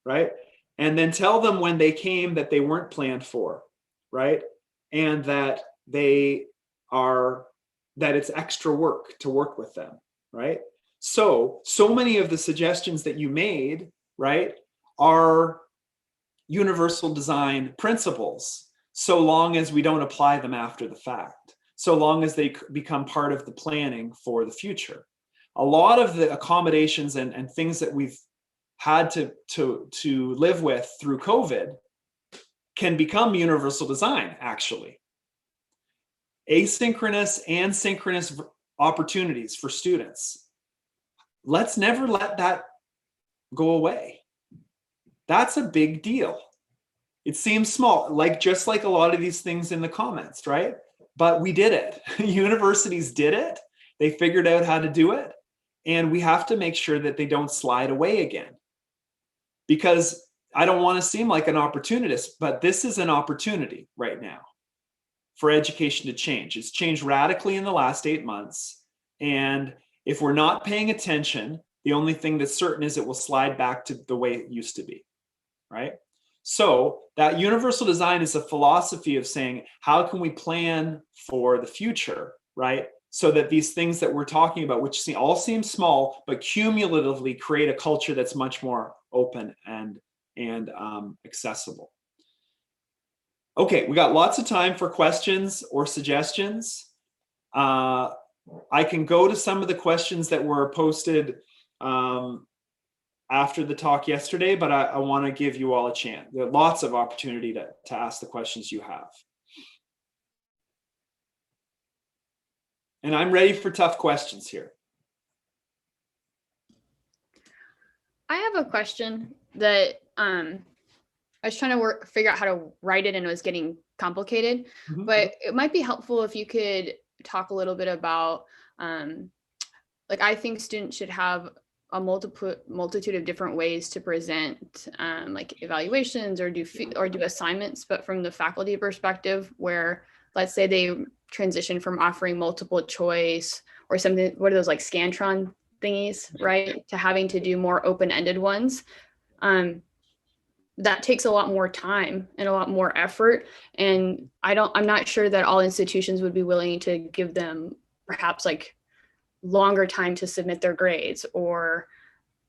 right? And then tell them when they came that they weren't planned for, right? And that that it's extra work to work with them, right? So many of the suggestions that you made, right, are universal design principles, so long as we don't apply them after the fact, so long as they become part of the planning for the future. A lot of the accommodations and things that we've had to live with through COVID can become universal design, actually. Asynchronous and synchronous opportunities for students. Let's never let that go away. That's a big deal. It seems small, just like a lot of these things in the comments, right? But we did it. Universities did it. They figured out how to do it. And we have to make sure that they don't slide away again. Because I don't want to seem like an opportunist, but this is an opportunity right now for education to change. It's changed radically in the last 8 months. And if we're not paying attention, the only thing that's certain is it will slide back to the way it used to be, right? So that universal design is a philosophy of saying, how can we plan for the future, right? So that these things that we're talking about, which all seem small, but cumulatively create a culture that's much more open and accessible. Okay, we got lots of time for questions or suggestions. I can go to some of the questions that were posted after the talk yesterday, but I want to give you all a chance. There are lots of opportunity to ask the questions you have. And I'm ready for tough questions here. I have a question that I was trying to figure out how to write it, and it was getting complicated. Mm-hmm. But it might be helpful if you could talk a little bit about, I think students should have a multitude of different ways to present like evaluations or do assignments, but from the faculty perspective, where let's say they transition from offering multiple choice or something, what are those like Scantron thingies, right, to having to do more open-ended ones. That takes a lot more time and a lot more effort. And I'm not sure that all institutions would be willing to give them perhaps like longer time to submit their grades or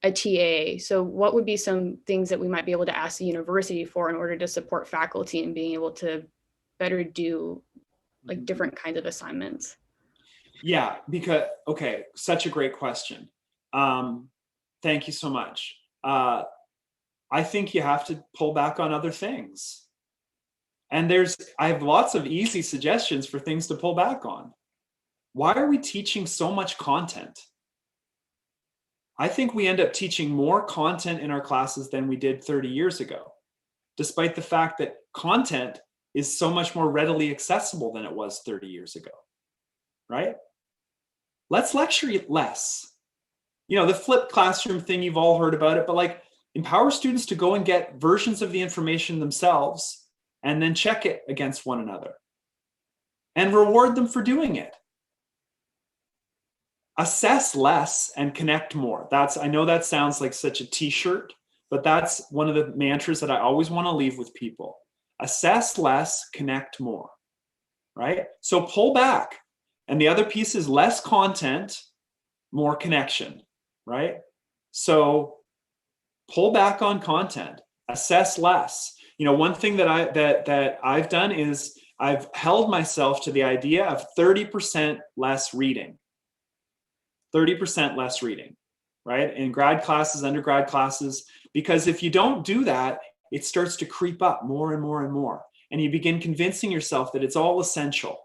a TA. So what would be some things that we might be able to ask the university for in order to support faculty and being able to better do like different kinds of assignments? Yeah, because, okay, such a great question. Thank you so much. I think you have to pull back on other things. And I have lots of easy suggestions for things to pull back on. Why are we teaching so much content? I think we end up teaching more content in our classes than we did 30 years ago, despite the fact that content is so much more readily accessible than it was 30 years ago, right? Let's lecture less. The flipped classroom thing, you've all heard about it, but like empower students to go and get versions of the information themselves and then check it against one another and reward them for doing it. Assess less and connect more. I know that sounds like such a t-shirt, but that's one of the mantras that I always want to leave with people. Assess less, connect more, right? So pull back. And the other piece is less content, more connection, right? So pull back on content, assess less. One thing that I've done is I've held myself to the idea of 30% less reading. 30% less reading, right? In grad classes, undergrad classes, because if you don't do that, it starts to creep up more and more and more. And you begin convincing yourself that it's all essential,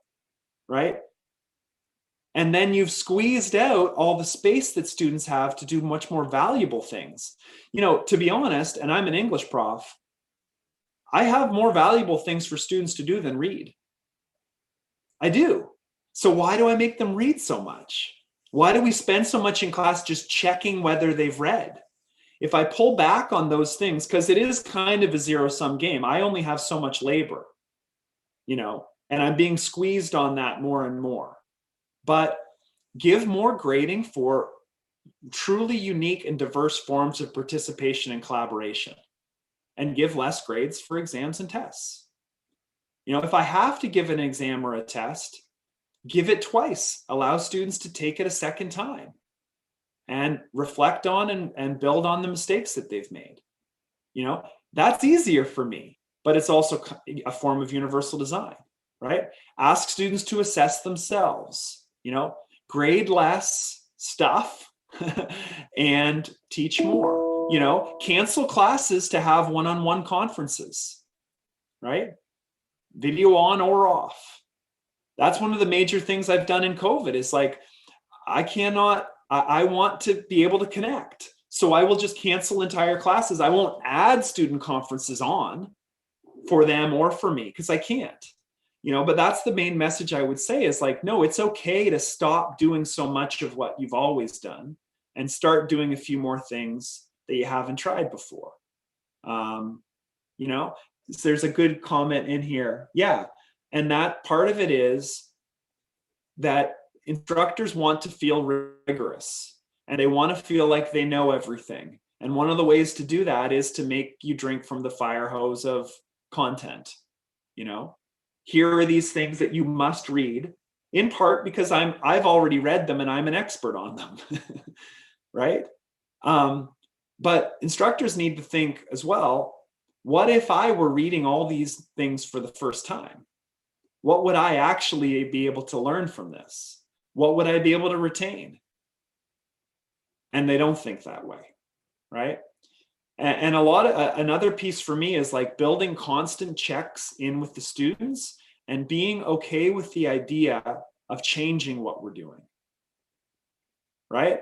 right? And then you've squeezed out all the space that students have to do much more valuable things. To be honest, and I'm an English prof, I have more valuable things for students to do than read. I do. So why do I make them read so much? Why do we spend so much in class just checking whether they've read? If I pull back on those things, because it is kind of a zero-sum game, I only have so much labor, and I'm being squeezed on that more and more. But give more grading for truly unique and diverse forms of participation and collaboration, and give less grades for exams and tests. If I have to give an exam or a test, give it twice. Allow students to take it a second time and reflect on and build on the mistakes that they've made. That's easier for me, but it's also a form of universal design, right? Ask students to assess themselves, grade less stuff and teach more, cancel classes to have one-on-one conferences, right? Video on or off. That's one of the major things I've done in COVID is like, I want to be able to connect. So I will just cancel entire classes. I won't add student conferences on for them or for me because I can't, but that's the main message I would say is like, no, it's okay to stop doing so much of what you've always done and start doing a few more things that you haven't tried before. There's a good comment in here. Yeah. And that part of it is that instructors want to feel rigorous and they want to feel like they know everything. And one of the ways to do that is to make you drink from the fire hose of content. Here are these things that you must read, in part because I've already read them and I'm an expert on them, right? But instructors need to think as well, what if I were reading all these things for the first time? What would I actually be able to learn from this? What would I be able to retain? And they don't think that way, right? And another piece for me is like building constant checks in with the students and being okay with the idea of changing what we're doing, right?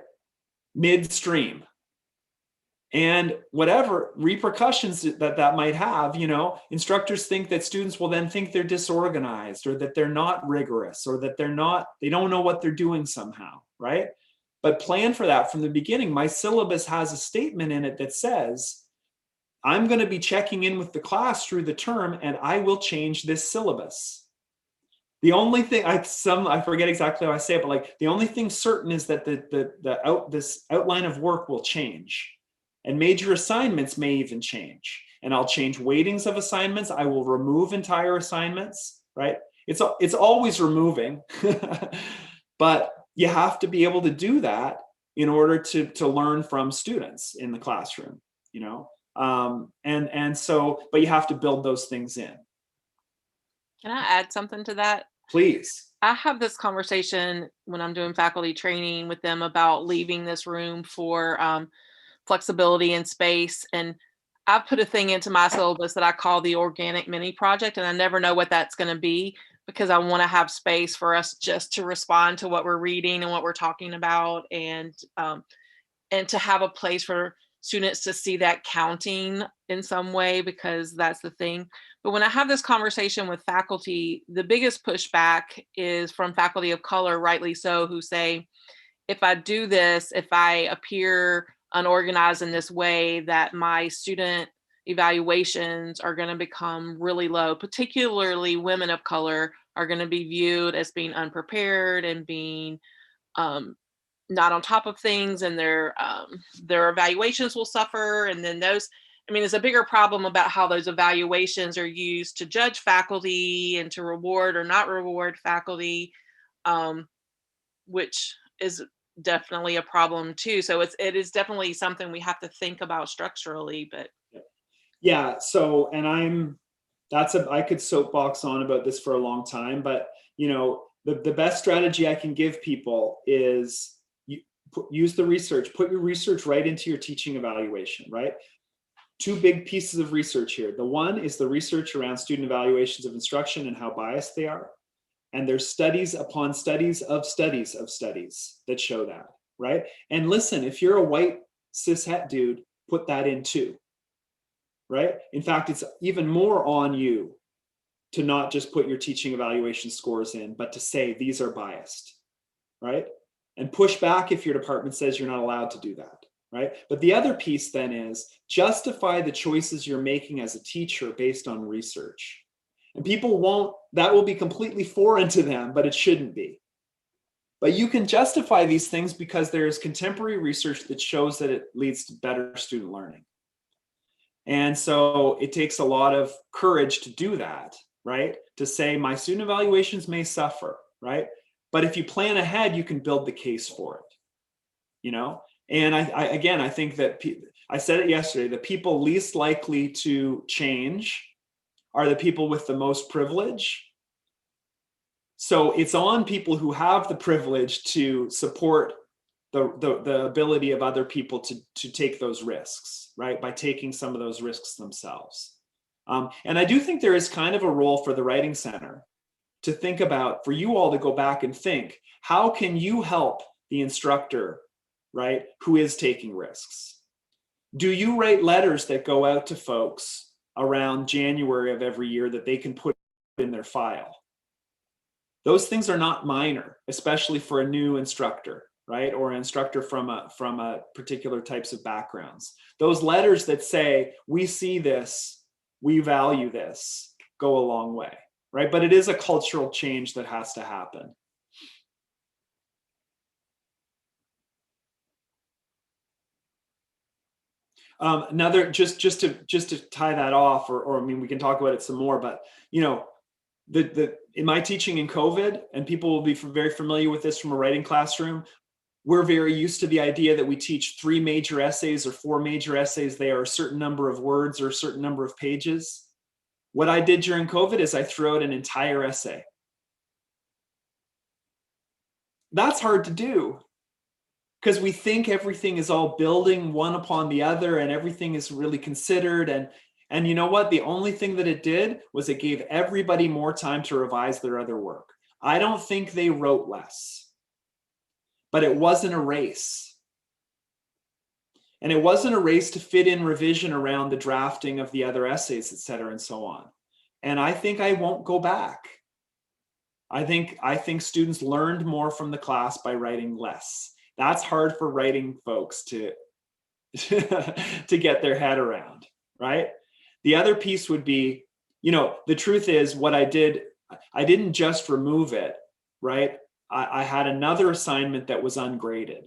Midstream. And whatever repercussions that might have, instructors think that students will then think they're disorganized or that they're not rigorous or that they don't know what they're doing somehow, right? but plan for that from the beginning. My syllabus has a statement in it that says, I'm going to be checking in with the class through the term, and I will change this syllabus. The only thing I forget exactly how I say it, but like the only thing certain is that this outline of work will change, and major assignments may even change. And I'll change weightings of assignments. I will remove entire assignments, right? It's always removing, but you have to be able to do that in order to learn from students in the classroom, you know? And so, but you have to build those things in. Can I add something to that? Please. I have this conversation when I'm doing faculty training with them about leaving this room for flexibility and space. And I put a thing into my syllabus that I call the organic mini project, and I never know what that's going to be because I want to have space for us just to respond to what we're reading and what we're talking about, and to have a place for students to see that counting in some way, because that's the thing. But when I have this conversation with faculty, the biggest pushback is from faculty of color, rightly so, who say, if I do this, if I appear unorganized in this way, that my student evaluations are going to become really low. Particularly women of color are going to be viewed as being unprepared and being not on top of things, and their evaluations will suffer. And then there's a bigger problem about how those evaluations are used to judge faculty and to reward or not reward faculty, which is definitely a problem too. So it is definitely something we have to think about structurally. But yeah, so, and I could soapbox on about this for a long time, but you know, the best strategy I can give people is use the research, put your research right into your teaching evaluation, right? Two big pieces of research here. The one is the research around student evaluations of instruction and how biased they are. And there's studies upon studies of studies of studies that show that, right? And listen, if you're a white cis het dude, put that in too, right? In fact, it's even more on you to not just put your teaching evaluation scores in, but to say these are biased, right? And push back if your department says you're not allowed to do that, right? But the other piece then is justify the choices you're making as a teacher based on research. And people won't, that will be completely foreign to them, but it shouldn't be. But you can justify these things because there is contemporary research that shows that it leads to better student learning. And so it takes a lot of courage to do that, right? To say my student evaluations may suffer, right? But if you plan ahead, you can build the case for it, you know? And I think that I said it yesterday, the people least likely to change are the people with the most privilege. So it's on people who have the privilege to support the ability of other people to take those risks, right? By taking some of those risks themselves. And I do think there is kind of a role for the Writing Center to think about, for you all to go back and think, how can you help the instructor, right, who is taking risks? Do you write letters that go out to folks around January of every year that they can put in their file? Those things are not minor, especially for a new instructor, right? Or an instructor from a particular types of backgrounds. Those letters that say, we see this, we value this, go a long way, right? But it is a cultural change that has to happen. Another, just to tie that off, or I mean, we can talk about it some more, but you know, in my teaching in COVID, and people will be very familiar with this from a writing classroom, we're very used to the idea that we teach 3 major essays or 4 major essays. They are a certain number of words or a certain number of pages. What I did during COVID is I threw out an entire essay. That's hard to do because we think everything is all building one upon the other and everything is really considered. And you know what? The only thing that it did was it gave everybody more time to revise their other work. I don't think they wrote less, but it wasn't a race. And it wasn't a race to fit in revision around the drafting of the other essays, et cetera, and so on. And I think I won't go back. I think students learned more from the class by writing less. That's hard for writing folks to to get their head around, right? The other piece would be, the truth is what I didn't just remove it, right? I had another assignment that was ungraded,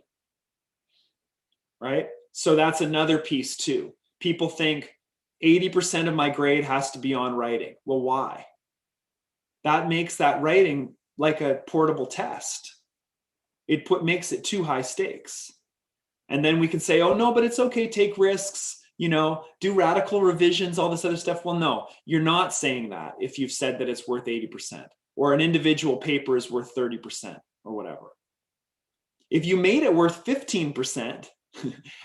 right? So that's another piece too. People think 80% of my grade has to be on writing. Well, why? That makes that writing like a portable test. It makes it too high stakes. And then we can say, oh no, but it's okay, take risks, do radical revisions, all this other stuff. Well, no, you're not saying that if you've said that it's worth 80% or an individual paper is worth 30% or whatever. If you made it worth 15%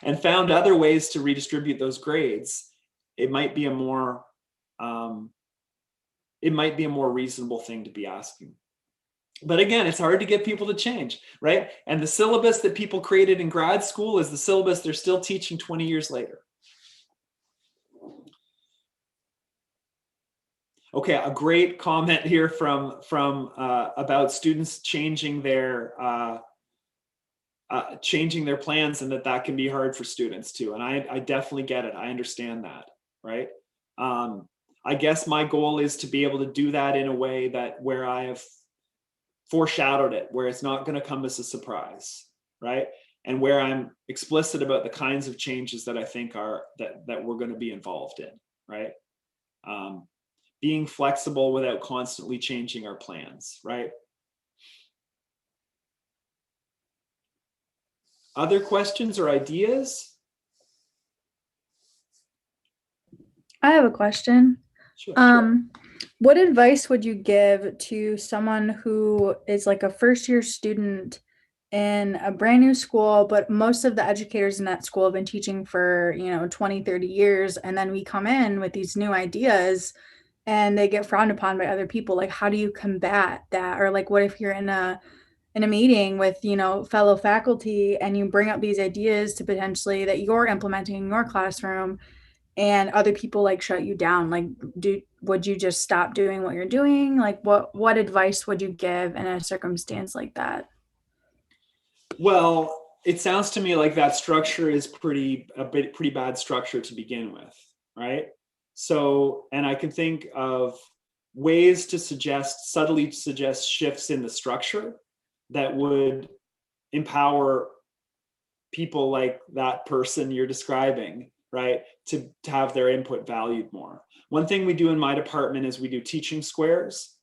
and found other ways to redistribute those grades, it might be a more reasonable thing to be asking. But again, it's hard to get people to change, right? And the syllabus that people created in grad school is the syllabus they're still teaching 20 years later. Okay, a great comment here from about students changing their plans, and that can be hard for students too. And I definitely get it. I understand that, right? I guess my goal is to be able to do that in a way where I have foreshadowed it, where it's not going to come as a surprise, right? And where I'm explicit about the kinds of changes that I think that we're going to be involved in, right? Being flexible without constantly changing our plans, right? Other questions or ideas? I have a question. Sure. What advice would you give to someone who is like a first-year student in a brand new school, but most of the educators in that school have been teaching for, 20, 30 years, and then we come in with these new ideas and they get frowned upon by other people? Like, how do you combat that? Or like, what if you're in a meeting with, fellow faculty and you bring up these ideas to potentially that you're implementing in your classroom, and other people like shut you down? Like, would you just stop doing what you're doing? Like, what advice would you give in a circumstance like that? Well, it sounds to me like that structure is pretty bad structure to begin with, right? So, and I can think of ways to subtly suggest shifts in the structure that would empower people like that person you're describing, right, to have their input valued more. One thing we do in my department is we do teaching squares.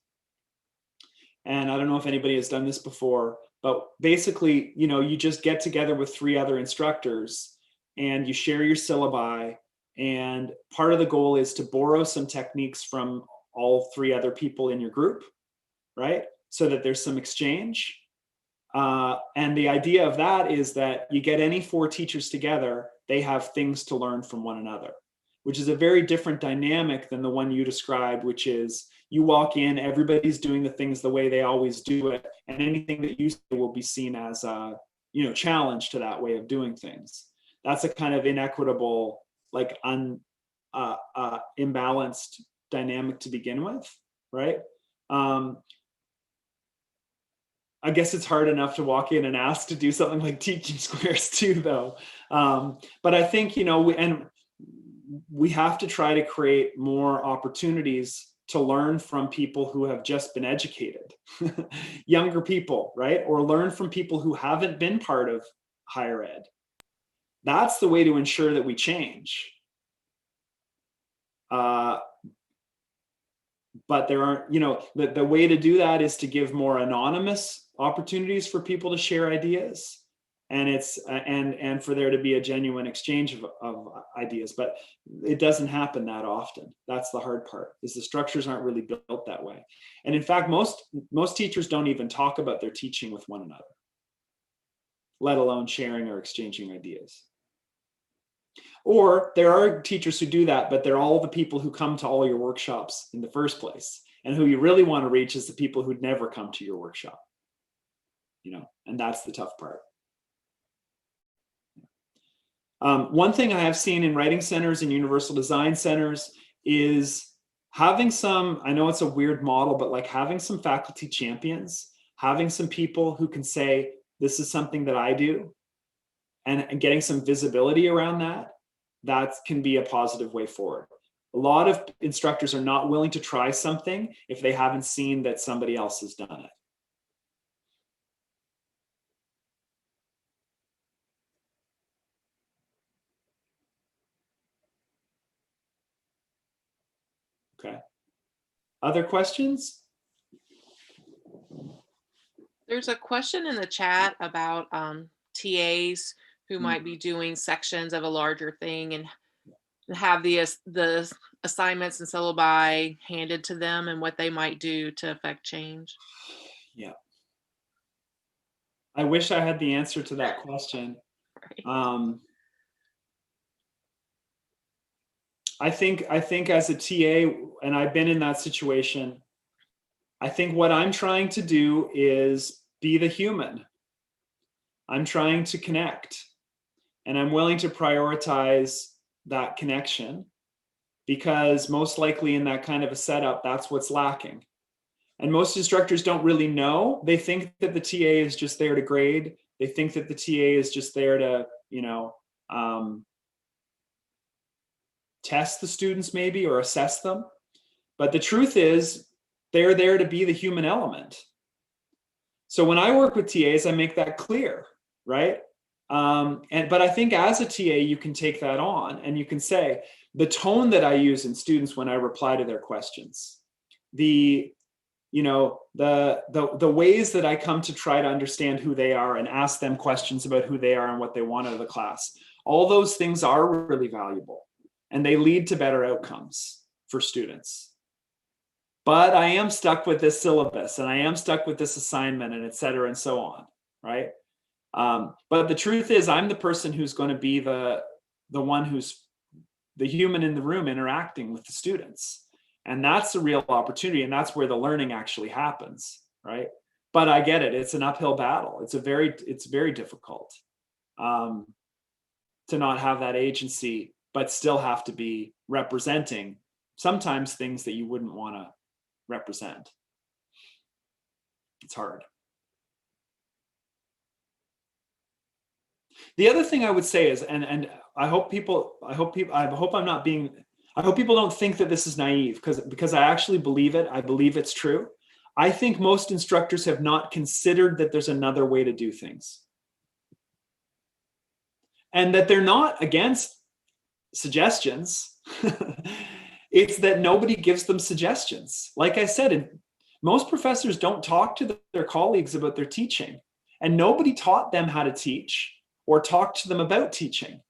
And I don't know if anybody has done this before, but basically, you just get together with 3 other instructors and you share your syllabi. And part of the goal is to borrow some techniques from all 3 other people in your group, right? So that there's some exchange. And the idea of that is that you get any 4 teachers together, they have things to learn from one another, which is a very different dynamic than the one you described, which is you walk in, everybody's doing the things the way they always do it, and anything that you say will be seen as a challenge to that way of doing things. That's a kind of inequitable, like imbalanced dynamic to begin with, right? I guess it's hard enough to walk in and ask to do something like teaching squares too, though. But I think, we have to try to create more opportunities to learn from people who have just been educated, younger people, right? Or learn from people who haven't been part of higher ed. That's the way to ensure that we change. But there aren't, the way to do that is to give more anonymous opportunities for people to share ideas, and it's and for there to be a genuine exchange of ideas. But it doesn't happen that often. That's the hard part, is the structures aren't really built that way. And in fact, most teachers don't even talk about their teaching with one another, let alone sharing or exchanging ideas. Or there are teachers who do that, but they're all the people who come to all your workshops in the first place. And who you really want to reach is the people who'd never come to your workshop. And that's the tough part. One thing I have seen in writing centers and universal design centers is having some, I know it's a weird model, but like having some faculty champions, having some people who can say, this is something that I do, and getting some visibility around that can be a positive way forward. A lot of instructors are not willing to try something if they haven't seen that somebody else has done it. Okay. Other questions? There's a question in the chat about TAs who might be doing sections of a larger thing and have the assignments and syllabi handed to them and what they might do to affect change. Yeah. I wish I had the answer to that question. Right. I think as a TA, and I've been in that situation, I think what I'm trying to do is be the human. I'm trying to connect, and I'm willing to prioritize that connection, because most likely in that kind of a setup, that's what's lacking. And most instructors don't really know. They think that the TA is just there to grade. They think that the TA is just there to, test the students maybe, or assess them. But the truth is, they're there to be the human element. So when I work with TAs, I make that clear, right? But I think as a TA, you can take that on and you can say, the tone that I use in students when I reply to their questions, the ways that I come to try to understand who they are and ask them questions about who they are and what they want out of the class, all those things are really valuable and they lead to better outcomes for students. But I am stuck with this syllabus and I am stuck with this assignment and et cetera and so on, right? But the truth is, I'm the person who's going to be the one who's the human in the room interacting with the students. And that's the real opportunity. And that's where the learning actually happens, right? But I get it. It's an uphill battle. It's very difficult to not have that agency, but still have to be representing sometimes things that you wouldn't want to represent. It's hard. The other thing I would say is, and I hope people don't think that this is naive, because I actually believe it. I believe it's true. I think most instructors have not considered that there's another way to do things. And that they're not against suggestions. It's that nobody gives them suggestions. Like I said, most professors don't talk to their colleagues about their teaching, and nobody taught them how to teach or talk to them about teaching.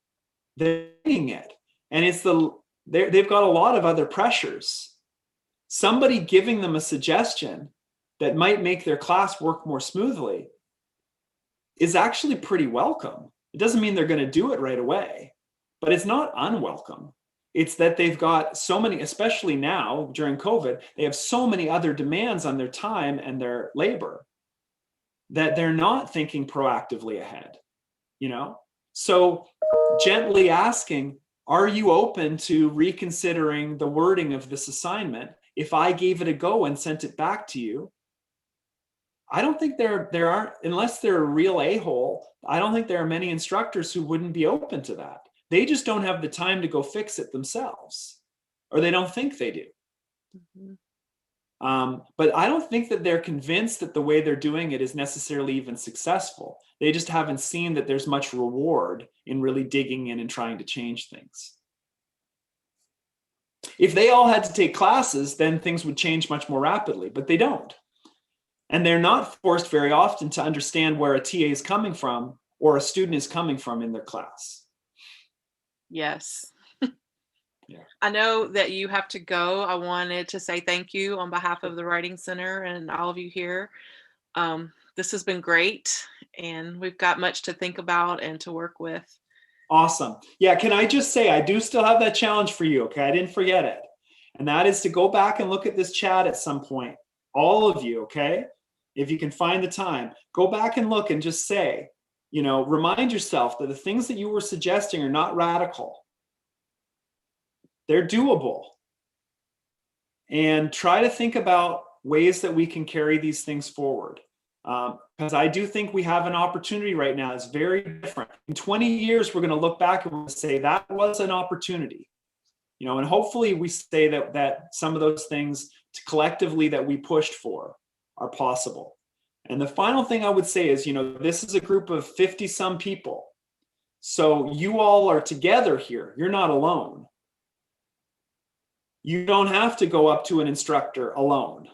They're doing it. And they've got a lot of other pressures. Somebody giving them a suggestion that might make their class work more smoothly is actually pretty welcome. It doesn't mean they're going to do it right away, but it's not unwelcome. It's that they've got so many, especially now during COVID, they have so many other demands on their time and their labor that they're not thinking proactively ahead, So gently asking, are you open to reconsidering the wording of this assignment if I gave it a go and sent it back to you? I don't think there aren't, unless they're a real a-hole, I don't think there are many instructors who wouldn't be open to that. They just don't have the time to go fix it themselves, or they don't think they do. Mm-hmm. But I don't think that they're convinced that the way they're doing it is necessarily even successful. They just haven't seen that there's much reward in really digging in and trying to change things. If they all had to take classes, then things would change much more rapidly, but they don't. And they're not forced very often to understand where a TA is coming from or a student is coming from in their class. Yes. Yeah. I know that you have to go. I wanted to say thank you on behalf of the Writing Center and all of you here. This has been great, and we've got much to think about and to work with. Awesome. Yeah, can I just say, I do still have that challenge for you, okay? I didn't forget it. And that is to go back and look at this chat at some point. All of you, okay? If you can find the time, go back and look and just say, remind yourself that the things that you were suggesting are not radical. They're doable. And try to think about ways that we can carry these things forward. Because I do think we have an opportunity right now. It's very different. In 20 years, we're going to look back and we'll say that was an opportunity, you know, and hopefully we say that some of those things collectively that we pushed for are possible. And the final thing I would say is, you know, this is a group of 50 some people. So you all are together here. You're not alone. You don't have to go up to an instructor alone,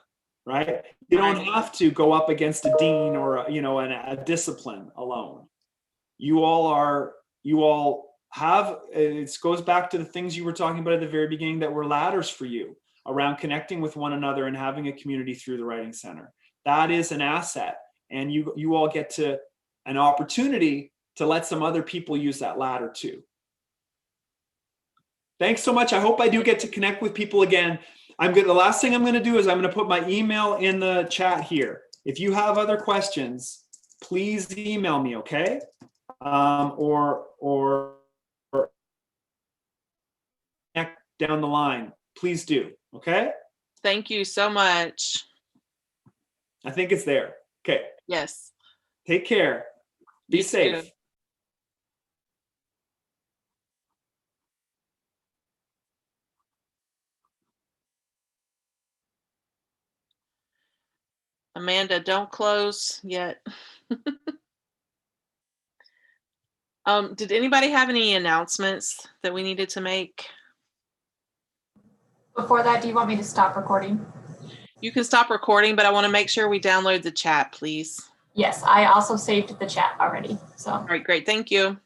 right? You don't have to go up against a dean or, you know, a discipline alone. You all have, it goes back to the things you were talking about at the very beginning that were ladders for you around connecting with one another and having a community through the Writing Center. That is an asset. And you all get to an opportunity to let some other people use that ladder too. Thanks so much. I hope I do get to connect with people again. The last thing I'm going to do is I'm going to put my email in the chat here. If you have other questions, please email me, okay? Or down the line, please do, okay? Thank you so much. I think it's there. Okay. Yes. Take care. Be You safe. too. Amanda, don't close yet. Did anybody have any announcements that we needed to make? Before that, do you want me to stop recording? You can stop recording, but I want to make sure we download the chat, please. Yes, I also saved the chat already. So. All right, great. Thank you.